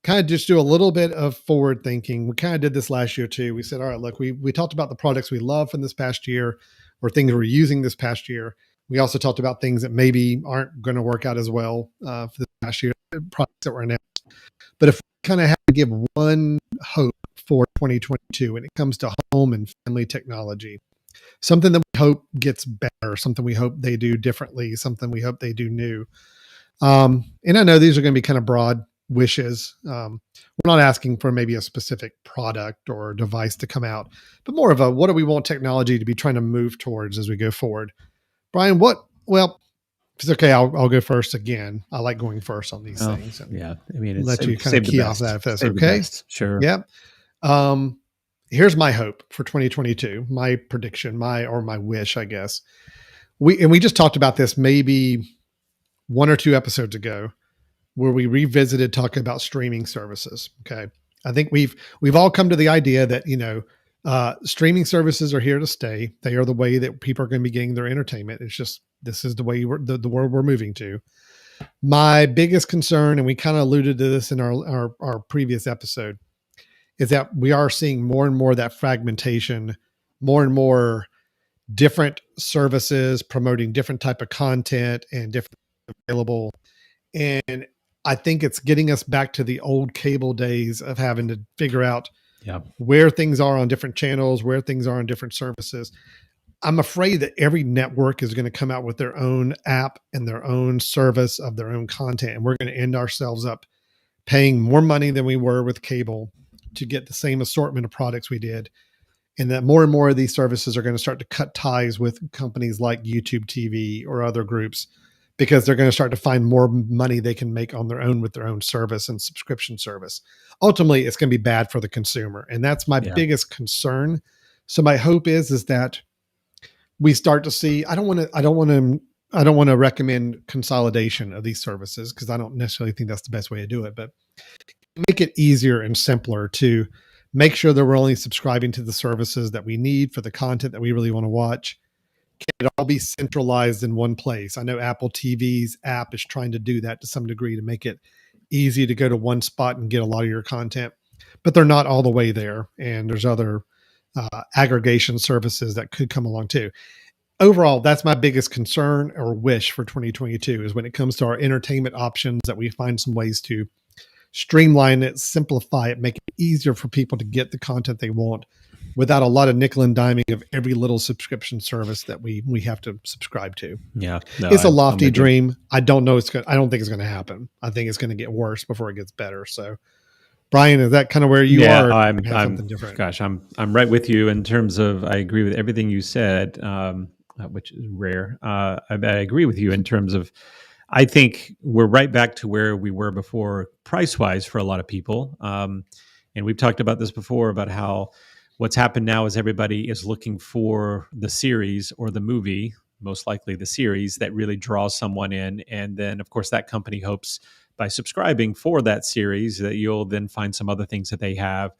Kind of just do a little bit of forward thinking. We kind of did this last year too. We said, all right, look, we talked about the products we love from this past year or things we're using this past year. We also talked about things that maybe aren't going to work out as well for this past year, products that were announced. But if we kind of have to give one hope for 2022 when it comes to home and family technology, something that we hope gets better, something we hope they do differently, something we hope they do new. And I know these are going to be kind of broad wishes. We're not asking for maybe a specific product or device to come out, but more of a what do we want technology to be trying to move towards as we go forward. Brian, well, if it's okay, I'll go first again. I like going first on these things and Yeah. I mean, let you kind of key off that if that's okay. Sure. Yep. Here's my hope for 2022, my prediction, my wish, I guess. We just talked about this maybe one or two episodes ago where we revisited talking about streaming services. Okay. I think we've all come to the idea that, streaming services are here to stay. They are the way that people are going to be getting their entertainment. It's just, this is the way the world we're moving to. My biggest concern, and we kind of alluded to this in our previous episode, is that we are seeing more and more of that fragmentation, more and more different services promoting different type of content and different available. And I think it's getting us back to the old cable days of having to figure out where things are on different channels, where things are on different services. I'm afraid that every network is going to come out with their own app and their own service of their own content. And we're going to end ourselves up paying more money than we were with cable to get the same assortment of products we did. And that more and more of these services are going to start to cut ties with companies like YouTube TV or other groups because they're going to start to find more money they can make on their own with their own service and subscription service. Ultimately, it's going to be bad for the consumer. And that's my biggest concern. So my hope is that we start to see, I don't want to recommend consolidation of these services because I don't necessarily think that's the best way to do it, but make it easier and simpler to make sure that we're only subscribing to the services that we need for the content that we really want to watch. Can it all be centralized in one place? I know Apple TV's app is trying to do that to some degree to make it easy to go to one spot and get a lot of your content, but they're not all the way there. And there's other aggregation services that could come along too. Overall, that's my biggest concern or wish for 2022 is when it comes to our entertainment options that we find some ways to streamline it, simplify it, make it easier for people to get the content they want without a lot of nickel and diming of every little subscription service that we have to subscribe to. Yeah. It's a lofty dream. I don't know. I don't think it's going to happen. I think it's going to get worse before it gets better. So Brian, is that kind of where you are? I'm right with you in terms of, I agree with everything you said, which is rare. I agree with you in terms of, I think we're right back to where we were before price-wise for a lot of people. And we've talked about this before about how what's happened now is everybody is looking for the series or the movie, most likely the series, that really draws someone in. And then, of course, that company hopes by subscribing for that series that you'll then find some other things that they have,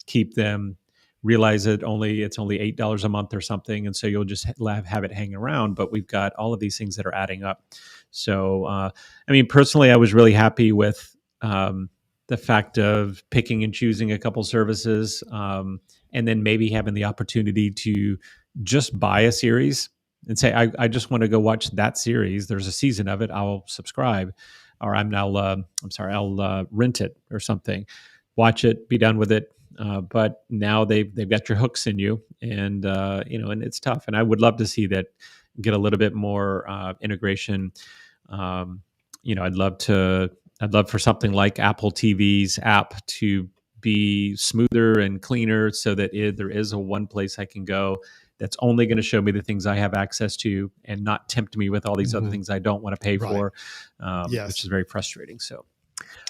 keep them realize it's only $8 a month or something, and so you'll just have it hanging around. But we've got all of these things that are adding up. So, I mean, personally, I was really happy with the fact of picking and choosing a couple services, and then maybe having the opportunity to just buy a series and say, I just want to go watch that series. There's a season of it. I'll subscribe, or I'll rent it or something, watch it, be done with it. But now they've got your hooks in you, and and it's tough. And I would love to see that get a little bit more integration. I'd love for something like Apple TV's app to be smoother and cleaner, so that there is a one place I can go that's only going to show me the things I have access to, and not tempt me with all these other things I don't want to pay for, which is very frustrating. So.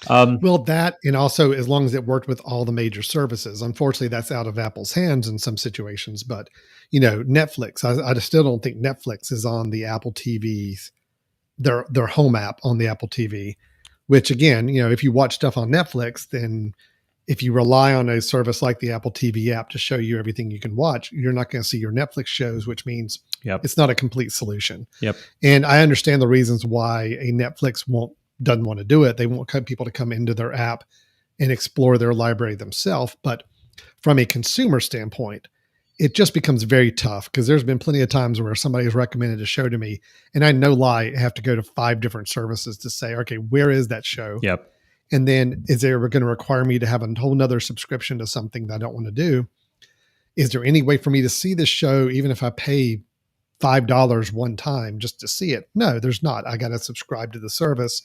Well, that, and also as long as it worked with all the major services. Unfortunately, that's out of Apple's hands in some situations. But Netflix, I still don't think Netflix is on the Apple TV's their home app on the Apple TV. Which again, if you watch stuff on Netflix, then if you rely on a service like the Apple TV app to show you everything you can watch, you're not going to see your Netflix shows, which means it's not a complete solution. Yep. And I understand the reasons why a Netflix doesn't want to do it. They want people to come into their app and explore their library themselves. But from a consumer standpoint, it just becomes very tough, because there's been plenty of times where somebody has recommended a show to me, and I no lie have to go to 5 different services to say, okay, where is that show? Yep. And then is there going to require me to have a whole nother subscription to something that I don't want to do? Is there any way for me to see this show, even if I pay $5 one time just to see it? No, there's not. I got to subscribe to the service,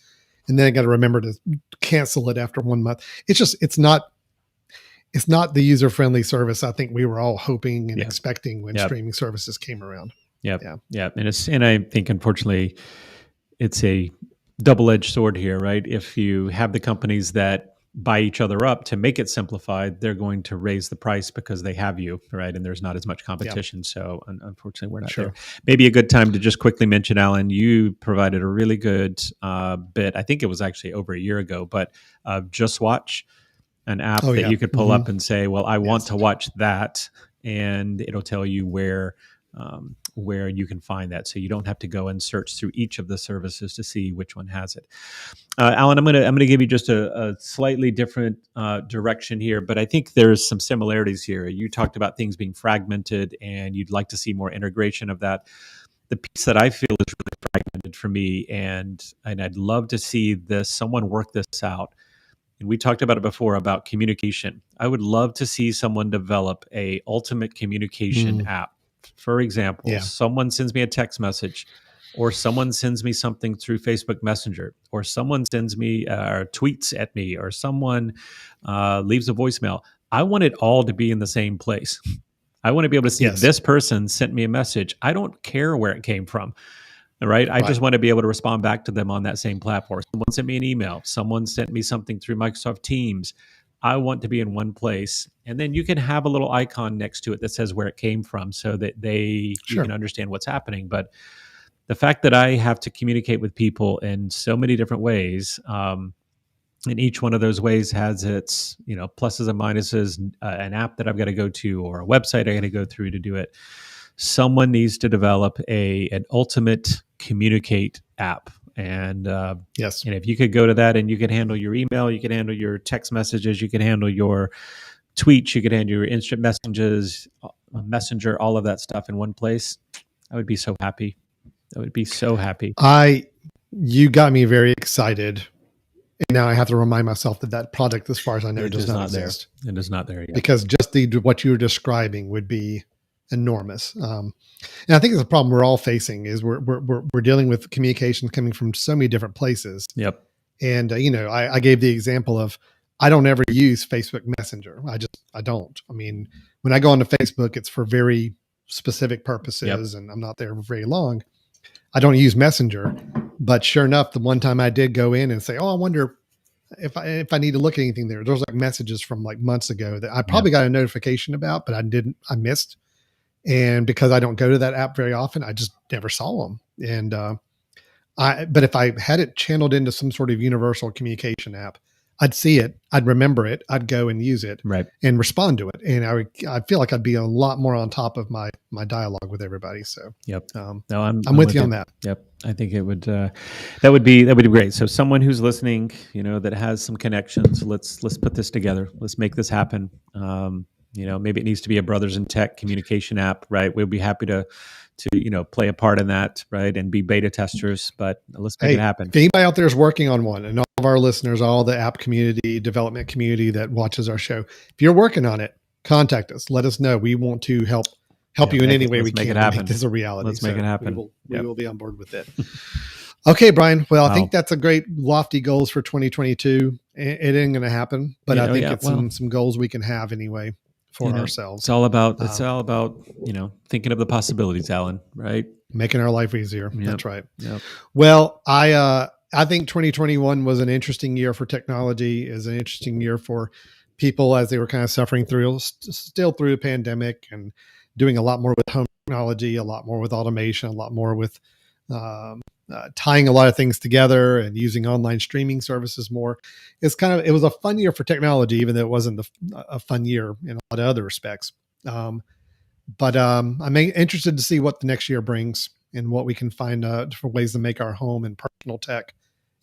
and then I got to remember to cancel it after 1 month. It's not the user-friendly service I think we were all hoping and expecting when streaming services came around. Yeah. And I think, unfortunately, it's a double-edged sword here, right? If you have the companies that buy each other up to make it simplified, they're going to raise the price because they have you, right? And there's not as much competition. So unfortunately, we're not there. Maybe a good time to just quickly mention, Alan, you provided a really good bit. I think it was actually over a year ago, but Just Watch, an app that you could pull up and say, well, I want to watch that. And it'll tell you where you can find that, so you don't have to go and search through each of the services to see which one has it. Alan, I'm gonna give you just a slightly different direction here, but I think there's some similarities here. You talked about things being fragmented, and you'd like to see more integration of that. The piece that I feel is really fragmented for me, and I'd love to see someone work this out. And we talked about it before about communication. I would love to see someone develop a ultimate communication app. For example, someone sends me a text message, or someone sends me something through Facebook Messenger, or someone sends me tweets at me, or someone leaves a voicemail. I want it all to be in the same place. I want to be able to see this person sent me a message. I don't care where it came from. Right. I just want to be able to respond back to them on that same platform. Someone sent me an email. Someone sent me something through Microsoft Teams. I want to be in one place. And then you can have a little icon next to it that says where it came from, so that you can understand what's happening. But the fact that I have to communicate with people in so many different ways, and each one of those ways has its pluses and minuses, an app that I've got to go to, or a website I got to go through to do it. Someone needs to develop an ultimate communicate app. And and if you could go to that, and you can handle your email, you can handle your text messages, you can handle your tweets, you can handle your instant messages, messenger, all of that stuff in one place, I would be so happy. You got me very excited. And now I have to remind myself that product, as far as I know, does not exist. It is not there yet. Because just what you were describing would be enormous. And I think it's a problem we're all facing, is we're dealing with communications coming from so many different places. Yep. And I gave the example of, I don't ever use Facebook Messenger. I don't. I mean, when I go onto Facebook, it's for very specific purposes, and I'm not there for very long. I don't use Messenger, but sure enough, the one time I did go in and say, oh, I wonder if I need to look at anything there. There's like messages from like months ago that I probably got a notification about, but I missed. And because I don't go to that app very often, I just never saw them. And but if I had it channeled into some sort of universal communication app, I'd see it, I'd remember it, I'd go and use it, Right. and respond to it, and I feel like I'd be a lot more on top of my dialogue with everybody. So Yep. no, I'm with you on that. Yep. I think it would that would be great. So someone who's listening, that has some connections, let's put this together. Let's make this happen. Maybe it needs to be a Brothers in Tech communication app, right? We'd be happy to play a part in that, right? And be beta testers, but let's make it happen. If anybody out there is working on one, and all of our listeners, all the app community, development community that watches our show, if you're working on it, contact us. Let us know. We want to help you in any way we can to make this a reality. Let's make it happen. We will be on board with it. Okay, Brian. Well, I think that's a great lofty goals for 2022. It ain't going to happen, but I think it's some goals we can have anyway for ourselves. It's all about thinking of the possibilities, Alan, right? Making our life easier. Yep. That's right. Yep. Well, I think 2021 was an interesting year for technology, is an interesting year for people as they were kind of suffering still through a pandemic, and doing a lot more with home technology, a lot more with automation, a lot more with tying a lot of things together and using online streaming services more. It was a fun year for technology, even though it wasn't a fun year in a lot of other respects. But I'm interested to see what the next year brings and what we can find for ways to make our home and personal tech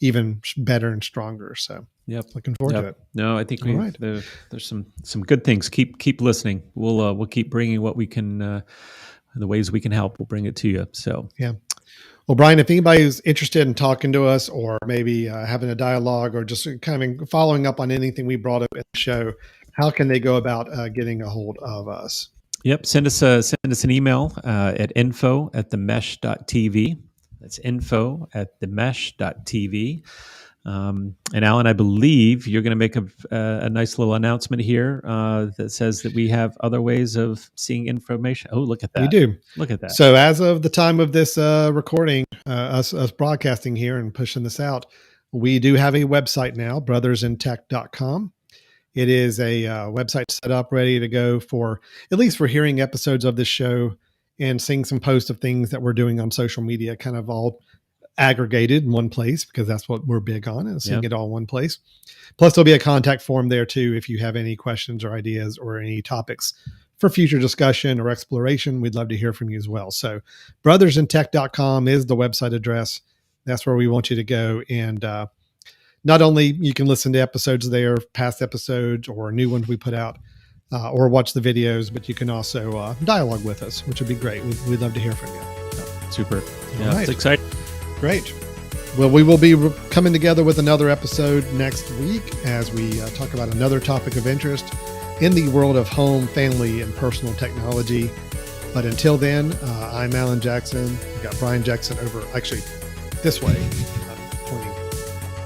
even better and stronger. So looking forward to it. No, I think there's some good things. Keep listening. We'll keep bringing what we can, the ways we can help. We'll bring it to you. So yeah. Well, Brian, if anybody's interested in talking to us, or maybe having a dialogue, or just kind of following up on anything we brought up in the show, how can they go about getting a hold of us? Yep. Send us an email at info@themesh.tv. That's info@themesh.tv. And Alan, I believe you're going to make a nice little announcement here that says that we have other ways of seeing information. Oh, look at that. We do. Look at that. So as of the time of this recording, us broadcasting here and pushing this out, we do have a website now, brothersintech.com. It is a website set up, ready to go at least for hearing episodes of this show and seeing some posts of things that we're doing on social media, kind of all aggregated in one place, because that's what we're big on, and seeing it all in one place. Plus, there'll be a contact form there too if you have any questions or ideas or any topics for future discussion or exploration. We'd love to hear from you as well. So brothersintech.com is the website address. That's where we want you to go. And not only you can listen to episodes there, past episodes or new ones we put out, or watch the videos, but you can also dialogue with us, which would be great. We'd love to hear from you. Super. Yeah, It's exciting. Great. Well, we will be coming together with another episode next week as we talk about another topic of interest in the world of home, family, and personal technology. But until then, I'm Alan Jackson. We've got Brian Jackson over, actually, this way. I'm pointing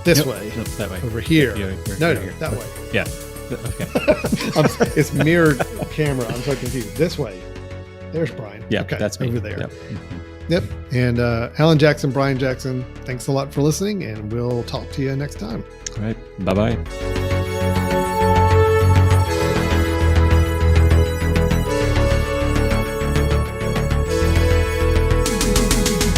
this way. Nope, that way. Over here. No, that way. Yeah. Okay. It's mirrored camera. I'm so confused. This way. There's Brian. Yeah, okay, that's me. Over there. Yep. Yep. And Alan Jackson, Brian Jackson, thanks a lot for listening, and we'll talk to you next time. All right. Bye-bye.